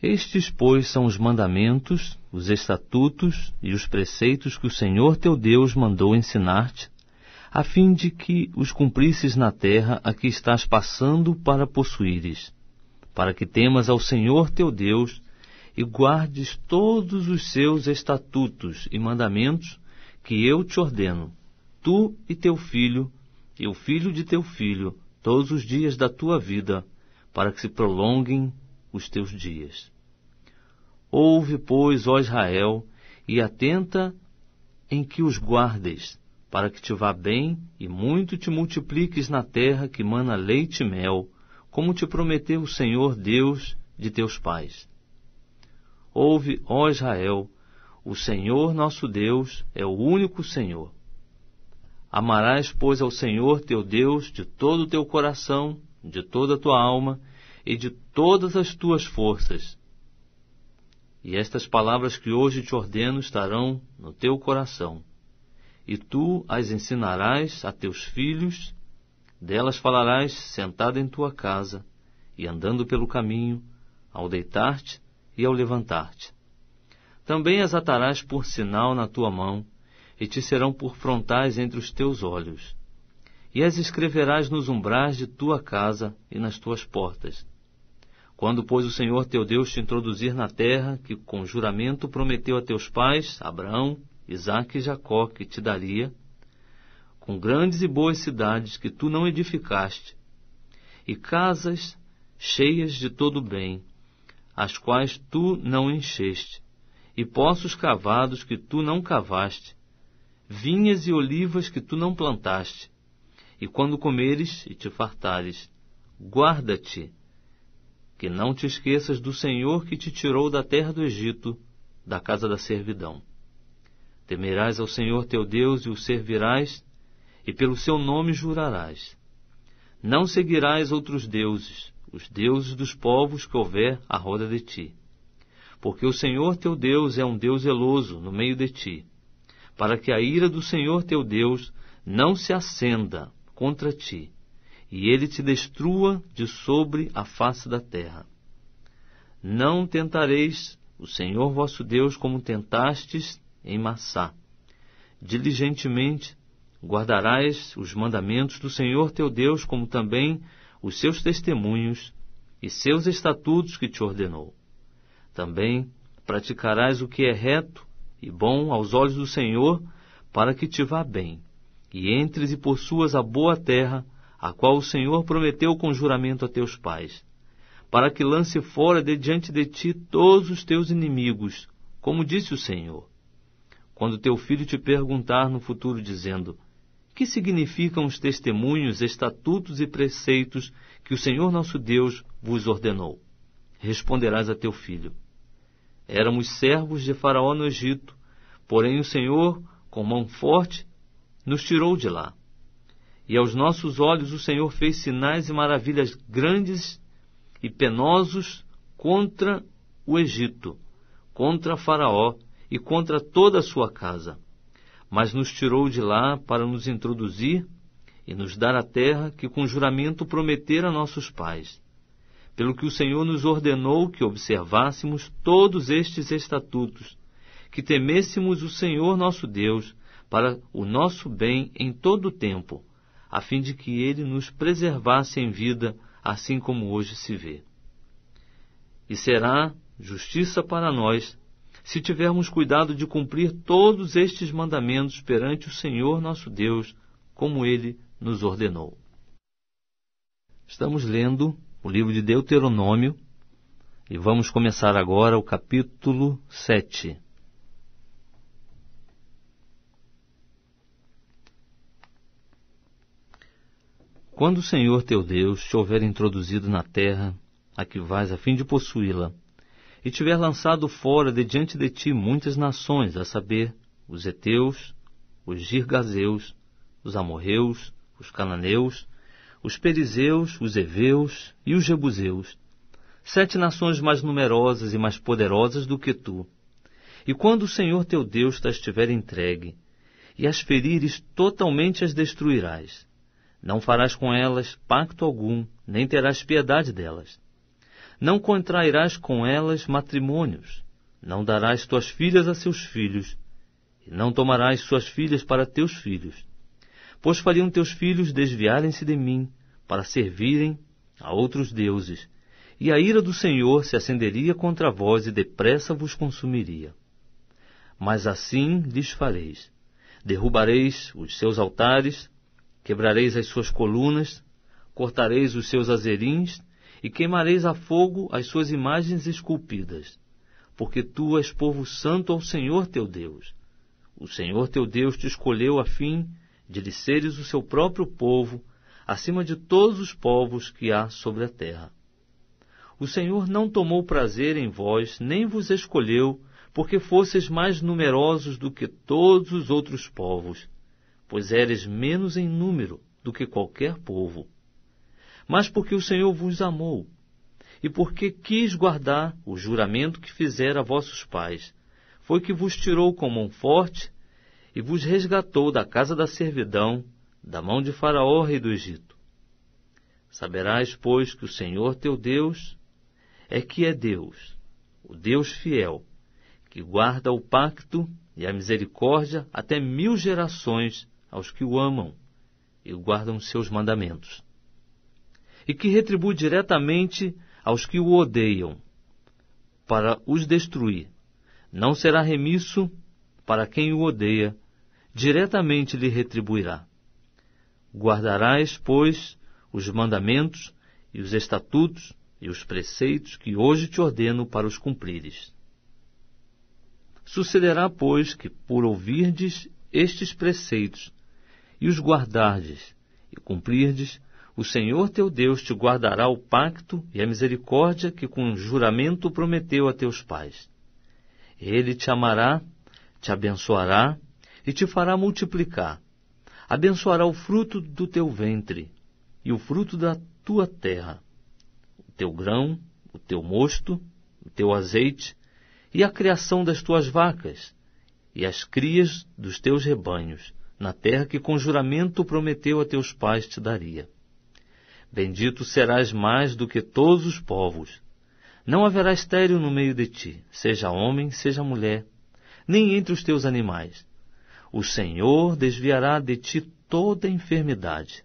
Estes, pois, são os mandamentos, os estatutos e os preceitos que o Senhor teu Deus mandou ensinar-te, a fim de que os cumprisses na terra a que estás passando para possuíres, para que temas ao Senhor teu Deus e guardes todos os seus estatutos e mandamentos que eu te ordeno, tu e teu filho, e o filho de teu filho, todos os dias da tua vida, para que se prolonguem os teus dias. Ouve, pois, ó Israel, e atenta em que os guardes, para que te vá bem e muito te multipliques na terra que mana leite e mel, como te prometeu o Senhor Deus de teus pais. Ouve, ó Israel, o Senhor nosso Deus é o único Senhor. Amarás, pois, ao Senhor teu Deus de todo o teu coração, de toda a tua alma e de todas as tuas forças. E estas palavras que hoje te ordeno estarão no teu coração, e tu as ensinarás a teus filhos, delas falarás sentado em tua casa, e andando pelo caminho, ao deitar-te e ao levantar-te. Também as atarás por sinal na tua mão, e te serão por frontais entre os teus olhos. E as escreverás nos umbrais de tua casa e nas tuas portas. Quando, pois, o Senhor teu Deus te introduzir na terra, que com juramento prometeu a teus pais, Abraão, Isaque e Jacó, que te daria, com grandes e boas cidades que tu não edificaste, e casas cheias de todo bem, as quais tu não encheste, e poços cavados que tu não cavaste, vinhas e olivas que tu não plantaste, e quando comeres e te fartares, guarda-te, que não te esqueças do Senhor que te tirou da terra do Egito, da casa da servidão. Temerás ao Senhor teu Deus e o servirás, e pelo seu nome jurarás. Não seguirás outros deuses, os deuses dos povos que houver à roda de ti. Porque o Senhor teu Deus é um Deus zeloso no meio de ti, para que a ira do Senhor teu Deus não se acenda contra ti, e ele te destrua de sobre a face da terra. Não tentareis o Senhor vosso Deus como tentastes em Massá. Diligentemente guardarás os mandamentos do Senhor teu Deus, como também os seus testemunhos e seus estatutos que te ordenou. Também praticarás o que é reto e bom aos olhos do Senhor, para que te vá bem, e entres e possuas a boa terra, a qual o Senhor prometeu com juramento a teus pais, para que lance fora de diante de ti todos os teus inimigos, como disse o Senhor. Quando teu filho te perguntar no futuro, dizendo: que significam os testemunhos, estatutos e preceitos que o Senhor nosso Deus vos ordenou? Responderás a teu filho: éramos servos de Faraó no Egito, porém o Senhor, com mão forte, nos tirou de lá. E aos nossos olhos o Senhor fez sinais e maravilhas grandes e penosos contra o Egito, contra Faraó e contra toda a sua casa. Mas nos tirou de lá para nos introduzir e nos dar a terra que com juramento prometera a nossos pais. Pelo que o Senhor nos ordenou que observássemos todos estes estatutos, que temêssemos o Senhor nosso Deus para o nosso bem em todo o tempo, a fim de que Ele nos preservasse em vida, assim como hoje se vê. E será justiça para nós, se tivermos cuidado de cumprir todos estes mandamentos perante o Senhor nosso Deus, como Ele nos ordenou. Estamos lendo o livro de Deuteronômio e vamos começar agora o capítulo 7. Quando o Senhor teu Deus te houver introduzido na terra a que vais a fim de possuí-la, e tiver lançado fora de diante de ti muitas nações, a saber, os heteus, os girgazeus, os amorreus, os cananeus, os perizeus, os heveus e os jebuseus, 7 nações mais numerosas e mais poderosas do que tu. E quando o Senhor teu Deus te estiver entregue, e as ferires, totalmente as destruirás. Não farás com elas pacto algum, nem terás piedade delas. Não contrairás com elas matrimônios, não darás tuas filhas a seus filhos, e não tomarás suas filhas para teus filhos. Pois fariam teus filhos desviarem-se de mim, para servirem a outros deuses, e a ira do Senhor se acenderia contra vós e depressa vos consumiria. Mas assim lhes fareis: derrubareis os seus altares, quebrareis as suas colunas, cortareis os seus azerins, e queimareis a fogo as suas imagens esculpidas, porque tu és povo santo ao Senhor teu Deus. O Senhor teu Deus te escolheu a fim de lhe seres o seu próprio povo, acima de todos os povos que há sobre a terra. O Senhor não tomou prazer em vós, nem vos escolheu, porque fosseis mais numerosos do que todos os outros povos, pois eres menos em número do que qualquer povo. Mas porque o Senhor vos amou, e porque quis guardar o juramento que fizera a vossos pais, foi que vos tirou com mão forte e vos resgatou da casa da servidão, da mão de Faraó, rei do Egito. Saberás, pois, que o Senhor teu Deus é Deus, o Deus fiel, que guarda o pacto e a misericórdia até 1000 gerações aos que o amam e guardam os seus mandamentos, e que retribui diretamente aos que o odeiam, para os destruir. Não será remisso para quem o odeia, diretamente lhe retribuirá. Guardarás, pois, os mandamentos e os estatutos e os preceitos que hoje te ordeno para os cumprires. Sucederá, pois, que por ouvirdes estes preceitos e os guardardes e cumprirdes, o Senhor teu Deus te guardará o pacto e a misericórdia que com juramento prometeu a teus pais. Ele te amará, te abençoará e te fará multiplicar. Abençoará o fruto do teu ventre e o fruto da tua terra, o teu grão, o teu mosto, o teu azeite e a criação das tuas vacas e as crias dos teus rebanhos, na terra que com juramento prometeu a teus pais te daria. Bendito serás mais do que todos os povos. Não haverá estéril no meio de ti, seja homem, seja mulher, nem entre os teus animais. O Senhor desviará de ti toda enfermidade.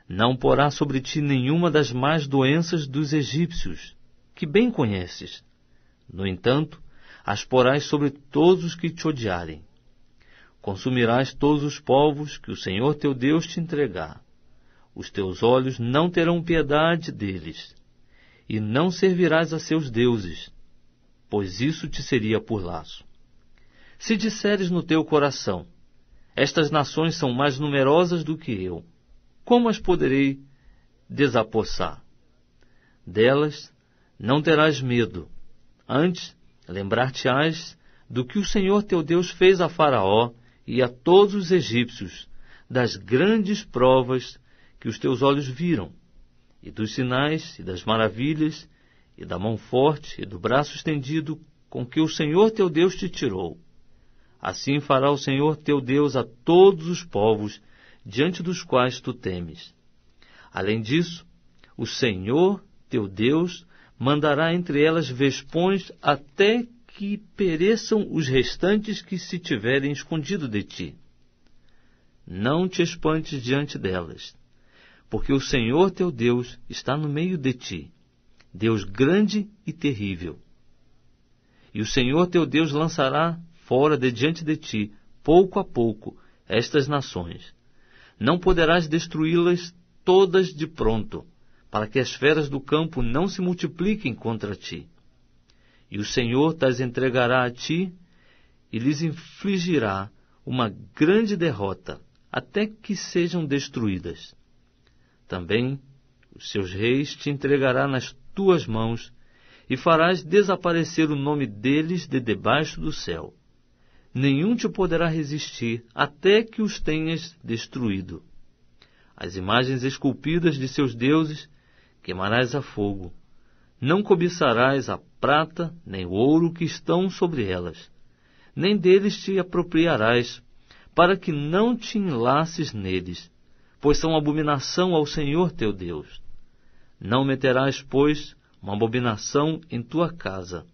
Não porá sobre ti nenhuma das más doenças dos egípcios, que bem conheces. No entanto, as porás sobre todos os que te odiarem. Consumirás todos os povos que o Senhor teu Deus te entregar. Os teus olhos não terão piedade deles, e não servirás a seus deuses, pois isso te seria por laço. Se disseres no teu coração, estas nações são mais numerosas do que eu, como as poderei desapossar? Delas não terás medo, antes lembrar-te-ás do que o Senhor teu Deus fez a Faraó e a todos os egípcios, das grandes provas que os teus olhos viram, e dos sinais, e das maravilhas, e da mão forte, e do braço estendido, com que o Senhor teu Deus te tirou. Assim fará o Senhor teu Deus a todos os povos, diante dos quais tu temes. Além disso, o Senhor teu Deus mandará entre elas vespões até que pereçam os restantes que se tiverem escondido de ti. Não te espantes diante delas, porque o Senhor teu Deus está no meio de ti, Deus grande e terrível. E o Senhor teu Deus lançará fora de diante de ti, pouco a pouco, estas nações. Não poderás destruí-las todas de pronto, para que as feras do campo não se multipliquem contra ti. E o Senhor tas entregará a ti e lhes infligirá uma grande derrota, até que sejam destruídas. Também os seus reis te entregará nas tuas mãos, e farás desaparecer o nome deles de debaixo do céu. Nenhum te poderá resistir, até que os tenhas destruído. As imagens esculpidas de seus deuses queimarás a fogo. Não cobiçarás a prata nem o ouro que estão sobre elas, nem deles te apropriarás, para que não te enlaces neles, pois são abominação ao Senhor teu Deus. Não meterás, pois, uma abominação em tua casa,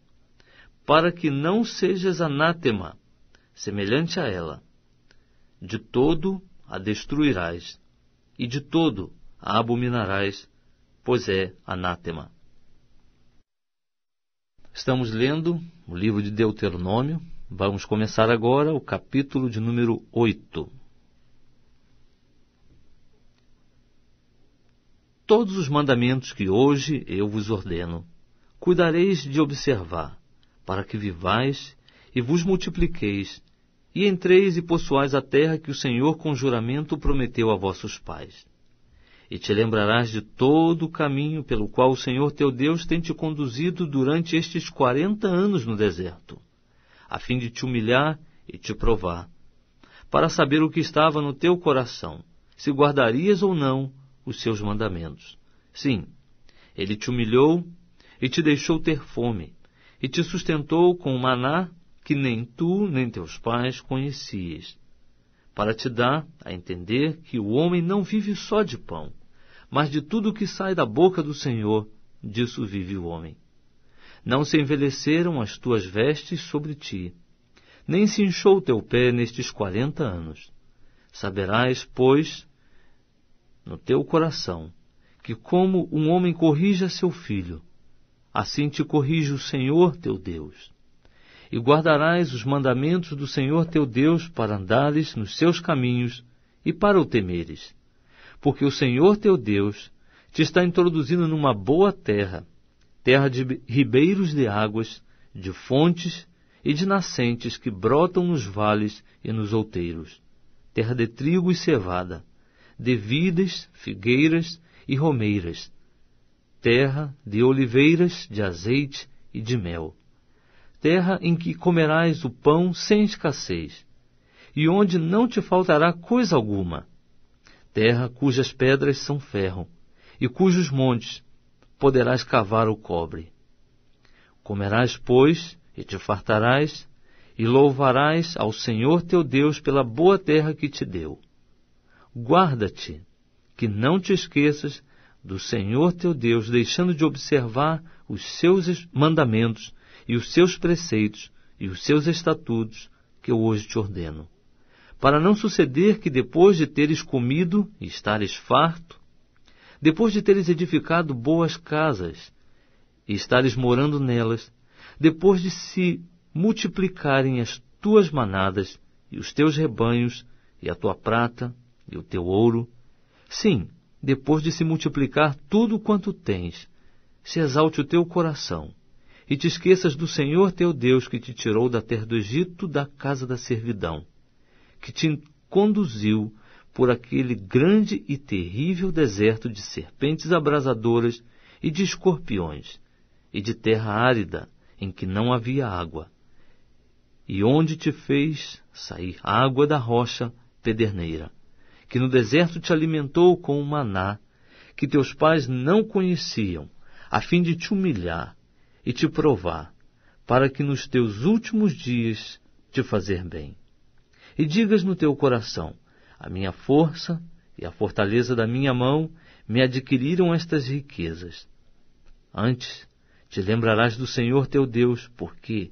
para que não sejas anátema, semelhante a ela. De todo a destruirás, e de todo a abominarás, pois é anátema. Estamos lendo o livro de Deuteronômio. Vamos começar agora o capítulo de número 8. Todos os mandamentos que hoje eu vos ordeno, cuidareis de observar, para que vivais e vos multipliqueis, e entreis e possuais a terra que o Senhor com juramento prometeu a vossos pais. E te lembrarás de todo o caminho pelo qual o Senhor teu Deus tem te conduzido durante estes 40 anos no deserto, a fim de te humilhar e te provar, para saber o que estava no teu coração, se guardarias ou não os seus mandamentos. Sim, ele te humilhou e te deixou ter fome, e te sustentou com o maná que nem tu nem teus pais conhecias, para te dar a entender que o homem não vive só de pão, mas de tudo o que sai da boca do Senhor, disso vive o homem. Não se envelheceram as tuas vestes sobre ti, nem se inchou o teu pé nestes 40 anos. Saberás, pois, no teu coração, que como um homem corrige a seu filho, assim te corrige o Senhor teu Deus. E guardarás os mandamentos do Senhor teu Deus para andares nos seus caminhos e para o temeres. Porque o Senhor teu Deus te está introduzindo numa boa terra, terra de ribeiros de águas, de fontes e de nascentes que brotam nos vales e nos outeiros, terra de trigo e cevada, de vides, figueiras e romeiras, terra de oliveiras, de azeite e de mel, terra em que comerás o pão sem escassez, e onde não te faltará coisa alguma, terra cujas pedras são ferro, e cujos montes poderás cavar o cobre. Comerás, pois, e te fartarás, e louvarás ao Senhor teu Deus pela boa terra que te deu. Guarda-te, que não te esqueças do Senhor teu Deus, deixando de observar os seus mandamentos e os seus preceitos e os seus estatutos que eu hoje te ordeno, para não suceder que depois de teres comido e estares farto, depois de teres edificado boas casas e estares morando nelas, depois de se multiplicarem as tuas manadas e os teus rebanhos e a tua prata e o teu ouro, sim, depois de se multiplicar tudo quanto tens, se exalte o teu coração e te esqueças do Senhor teu Deus que te tirou da terra do Egito, da casa da servidão, que te conduziu por aquele grande e terrível deserto de serpentes abrasadoras e de escorpiões, e de terra árida, em que não havia água, e onde te fez sair água da rocha pederneira, que no deserto te alimentou com o maná, que teus pais não conheciam, a fim de te humilhar e te provar, para que nos teus últimos dias te fazer bem. E digas no teu coração: a minha força e a fortaleza da minha mão me adquiriram estas riquezas. Antes te lembrarás do Senhor teu Deus, porque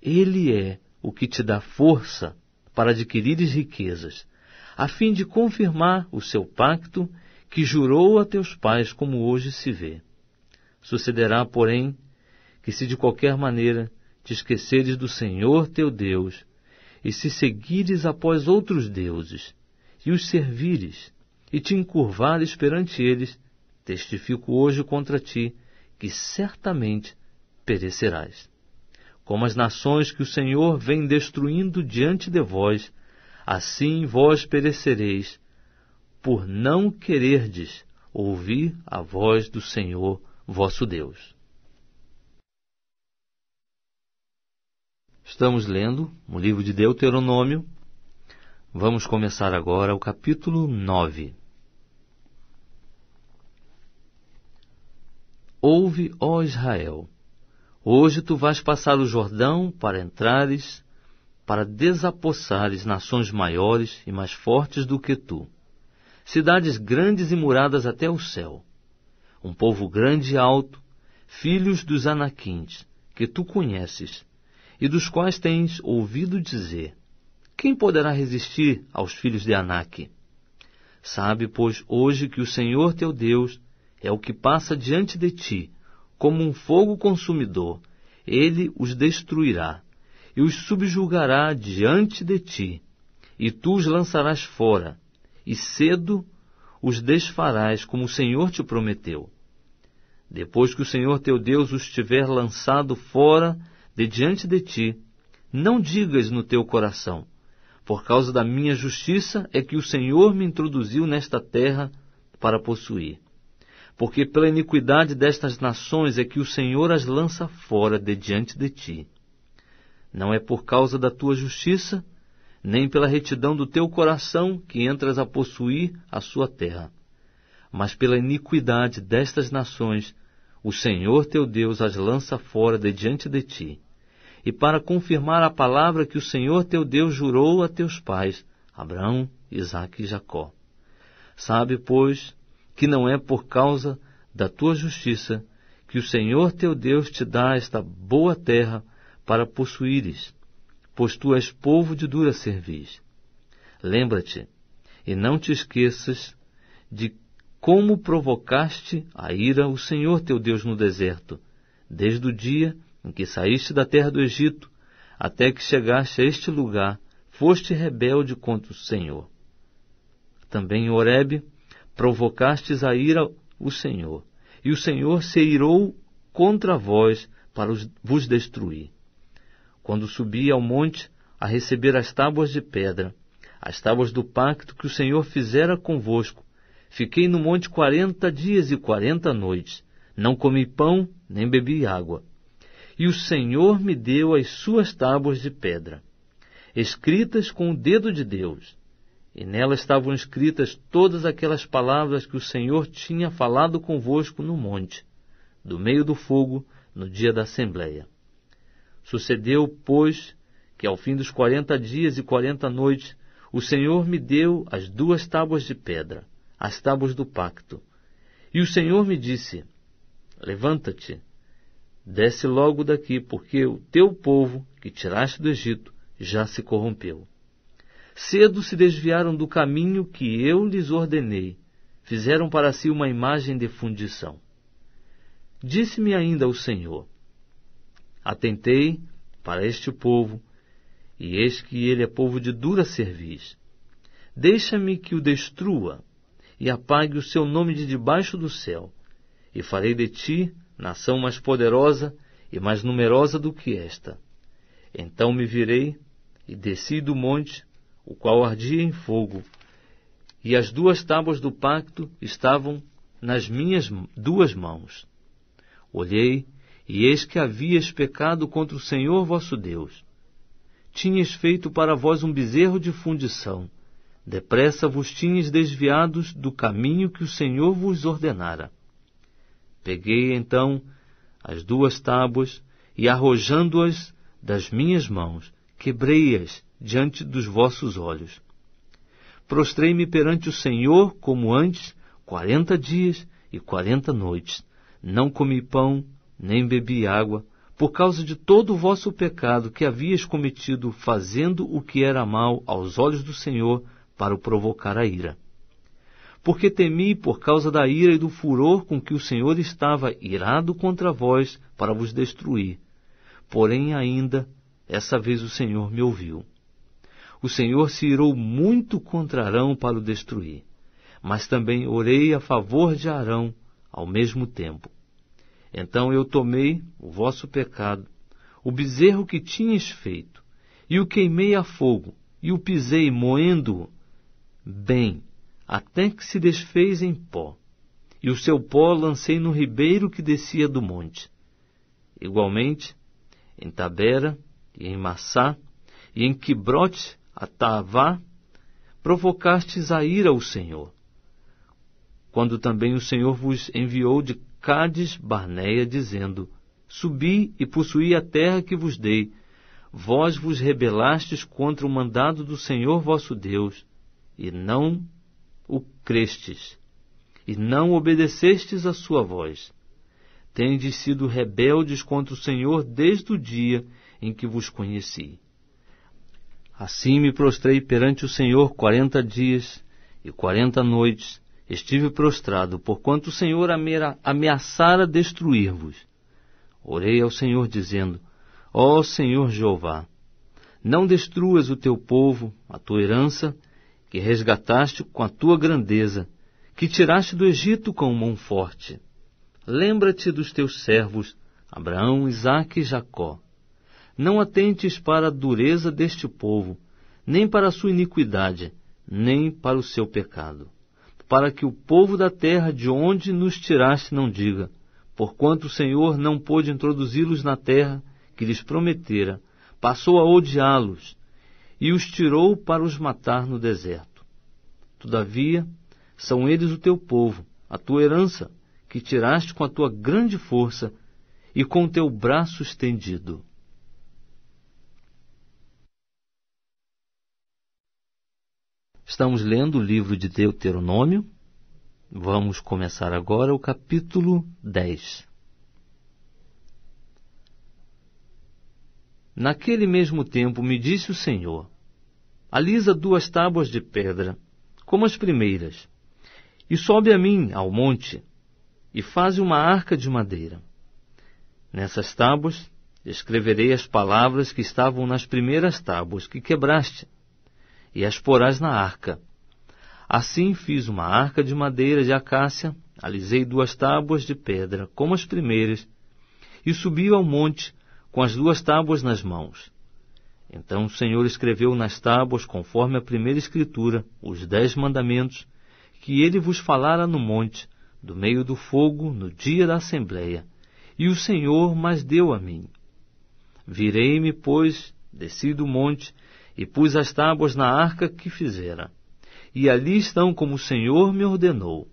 Ele é o que te dá força para adquirires riquezas, a fim de confirmar o seu pacto que jurou a teus pais, como hoje se vê. Sucederá, porém, que se de qualquer maneira te esqueceres do Senhor teu Deus, e se seguires após outros deuses, e os servires, e te encurvares perante eles, testifico hoje contra ti, que certamente perecerás. Como as nações que o Senhor vem destruindo diante de vós, assim vós perecereis, por não quererdes ouvir a voz do Senhor vosso Deus. Estamos lendo o livro de Deuteronômio. Vamos começar agora o capítulo 9. Ouve, ó Israel, hoje tu vais passar o Jordão para entrares, para desapossares nações maiores e mais fortes do que tu, cidades grandes e muradas até o céu, um povo grande e alto, filhos dos Anaquins, que tu conheces, e dos quais tens ouvido dizer: quem poderá resistir aos filhos de Anak? Sabe, pois, hoje que o Senhor teu Deus é o que passa diante de ti, como um fogo consumidor. Ele os destruirá, e os subjugará diante de ti, e tu os lançarás fora, e cedo os desfarás, como o Senhor te prometeu. Depois que o Senhor teu Deus os tiver lançado fora de diante de ti, não digas no teu coração: por causa da minha justiça é que o Senhor me introduziu nesta terra para possuir. Porque pela iniquidade destas nações é que o Senhor as lança fora de diante de ti. Não é por causa da tua justiça, nem pela retidão do teu coração que entras a possuir a sua terra, mas pela iniquidade destas nações o Senhor teu Deus as lança fora de diante de ti, e para confirmar a palavra que o Senhor teu Deus jurou a teus pais, Abraão, Isaque e Jacó. Sabe, pois, que não é por causa da tua justiça que o Senhor teu Deus te dá esta boa terra para possuíres, pois tu és povo de dura cerviz. Lembra-te, e não te esqueças de como provocaste a ira o Senhor teu Deus no deserto, desde o dia em que saíste da terra do Egito, até que chegaste a este lugar, foste rebelde contra o Senhor. Também em Horebe provocastes a ira o Senhor, e o Senhor se irou contra vós para vos destruir. Quando subi ao monte a receber as tábuas de pedra, as tábuas do pacto que o Senhor fizera convosco, fiquei no monte 40 dias e 40 noites, não comi pão, nem bebi água. E o Senhor me deu as suas tábuas de pedra, escritas com o dedo de Deus, e nelas estavam escritas todas aquelas palavras que o Senhor tinha falado convosco no monte, do meio do fogo, no dia da assembleia. Sucedeu, pois, que ao fim dos 40 dias e 40 noites, o Senhor me deu as 2 tábuas de pedra, as tábuas do pacto. E o Senhor me disse, levanta-te, desce logo daqui, porque o teu povo, que tiraste do Egito, já se corrompeu. Cedo se desviaram do caminho que eu lhes ordenei, fizeram para si uma imagem de fundição. Disse-me ainda o Senhor, atentei para este povo, e eis que ele é povo de dura cerviz. Deixa-me que o destrua, e apague o seu nome de debaixo do céu, e farei de ti nação mais poderosa e mais numerosa do que esta. Então me virei e desci do monte, o qual ardia em fogo, e as 2 tábuas do pacto estavam nas minhas 2 mãos. Olhei, e eis que havíeis pecado contra o Senhor vosso Deus. Tinhas feito para vós um bezerro de fundição, depressa vos tinhas desviados do caminho que o Senhor vos ordenara. Peguei então as 2 tábuas, e arrojando-as das minhas mãos, quebrei-as diante dos vossos olhos. Prostrei-me perante o Senhor, como antes, 40 dias e 40 noites. Não comi pão, nem bebi água, por causa de todo o vosso pecado que havíeis cometido, fazendo o que era mal aos olhos do Senhor, para o provocar a ira. Porque temi por causa da ira e do furor com que o Senhor estava irado contra vós, para vos destruir. Porém ainda, essa vez o Senhor me ouviu. O Senhor se irou muito contra Arão para o destruir, mas também orei a favor de Arão ao mesmo tempo. Então eu tomei o vosso pecado, o bezerro que tinhas feito, e o queimei a fogo, e o pisei, moendo-o bem, até que se desfez em pó, e o seu pó lancei no ribeiro que descia do monte. Igualmente, em Tabera, e em Massá, e em Quibrote Atavá, provocastes a ira ao Senhor, quando também o Senhor vos enviou de Cádiz Barneia, dizendo, subi e possuí a terra que vos dei. Vós vos rebelastes contra o mandado do Senhor vosso Deus, e não o crestes, e não obedecestes a sua voz. Tendes sido rebeldes contra o Senhor desde o dia em que vos conheci. Assim me prostrei perante o Senhor 40 dias e 40 noites, estive prostrado, porquanto o Senhor ameaçara destruir-vos. Orei ao Senhor, dizendo, ó Senhor Jeová, não destruas o teu povo, a tua herança, que resgataste com a tua grandeza, que tiraste do Egito com mão forte. Lembra-te dos teus servos, Abraão, Isaque e Jacó. Não atentes para a dureza deste povo, nem para a sua iniquidade, nem para o seu pecado, para que o povo da terra de onde nos tiraste não diga, porquanto o Senhor não pôde introduzi-los na terra que lhes prometera, passou a odiá-los, e os tirou para os matar no deserto. Todavia, são eles o teu povo, a tua herança, que tiraste com a tua grande força e com o teu braço estendido. Estamos lendo o livro de Deuteronômio. Vamos começar agora o capítulo 10. Naquele mesmo tempo me disse o Senhor: alisa 2 tábuas de pedra, como as primeiras, e sobe a mim ao monte, e faze uma arca de madeira. Nessas tábuas escreverei as palavras que estavam nas primeiras tábuas que quebraste, e as porás na arca. Assim fiz uma arca de madeira de acácia, alisei 2 tábuas de pedra, como as primeiras, e subi ao monte com as 2 tábuas nas mãos. Então o Senhor escreveu nas tábuas, conforme a primeira escritura, os 10 mandamentos que ele vos falara no monte, do meio do fogo, no dia da assembleia, e o Senhor mas deu a mim. Virei-me, pois, desci do monte, e pus as tábuas na arca que fizera, e ali estão como o Senhor me ordenou.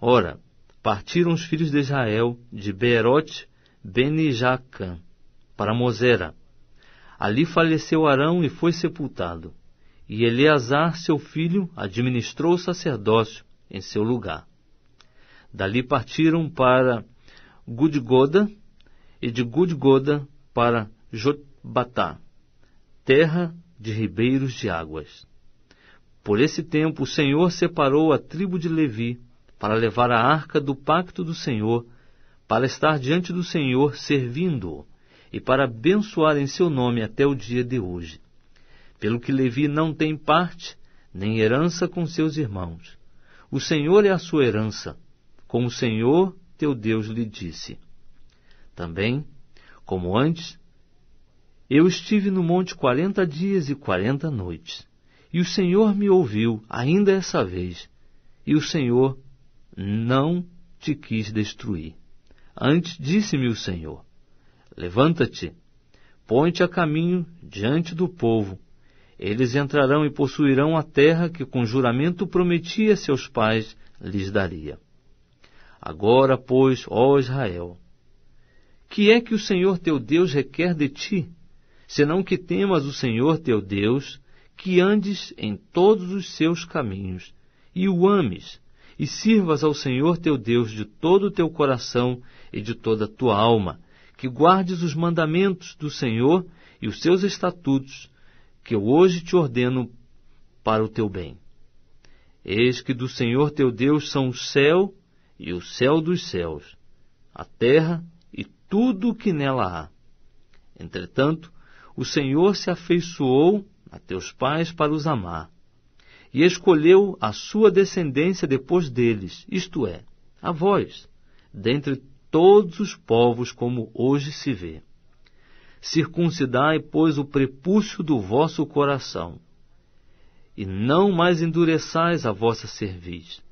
Ora, partiram os filhos de Israel de Beerote Bene-Jaacã para Mosera. Ali faleceu Arão e foi sepultado, e Eleazar, seu filho, administrou o sacerdócio em seu lugar. Dali partiram para Gudgoda, e de Gudgoda para Jotbatá, terra de ribeiros de águas. Por esse tempo o Senhor separou a tribo de Levi para levar a arca do pacto do Senhor, para estar diante do Senhor servindo-o, e para abençoar em seu nome até o dia de hoje. Pelo que Levi não tem parte, nem herança com seus irmãos. O Senhor é a sua herança, como o Senhor teu Deus lhe disse. Também, como antes, eu estive no monte 40 dias e 40 noites, e o Senhor me ouviu ainda essa vez, e o Senhor não te quis destruir. Antes disse-me o Senhor: levanta-te, põe-te a caminho diante do povo. Eles entrarão e possuirão a terra que com juramento prometi a seus pais lhes daria. Agora, pois, ó Israel, que é que o Senhor teu Deus requer de ti, senão que temas o Senhor teu Deus, que andes em todos os seus caminhos, e o ames, e sirvas ao Senhor teu Deus de todo o teu coração e de toda a tua alma, que guardes os mandamentos do Senhor e os seus estatutos, que eu hoje te ordeno para o teu bem. Eis que do Senhor teu Deus são o céu e o céu dos céus, a terra e tudo o que nela há. Entretanto, o Senhor se afeiçoou a teus pais para os amar, e escolheu a sua descendência depois deles, isto é, a vós, dentre todos os povos, como hoje se vê. Circuncidai, pois, o prepúcio do vosso coração, e não mais endureçais a vossa cerviz.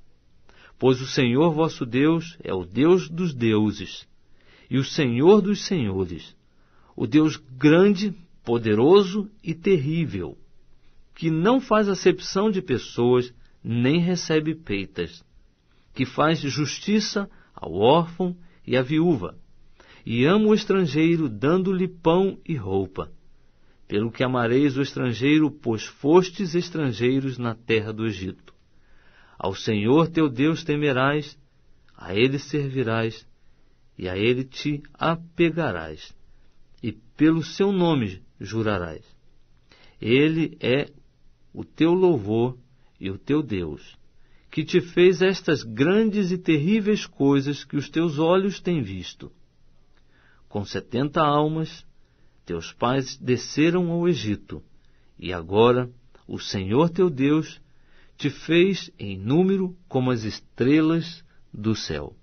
Pois o Senhor vosso Deus é o Deus dos deuses, e o Senhor dos senhores, o Deus grande, poderoso e terrível, que não faz acepção de pessoas, nem recebe peitas, que faz justiça ao órfão e à viúva, e ama o estrangeiro, dando-lhe pão e roupa. Pelo que amareis o estrangeiro, pois fostes estrangeiros na terra do Egito. Ao Senhor teu Deus temerás, a Ele servirás, e a Ele te apegarás, e pelo seu nome jurarás. Ele é o teu louvor e o teu Deus, que te fez estas grandes e terríveis coisas que os teus olhos têm visto. Com 70 almas, teus pais desceram ao Egito, e agora o Senhor teu Deus te fez em número como as estrelas do céu.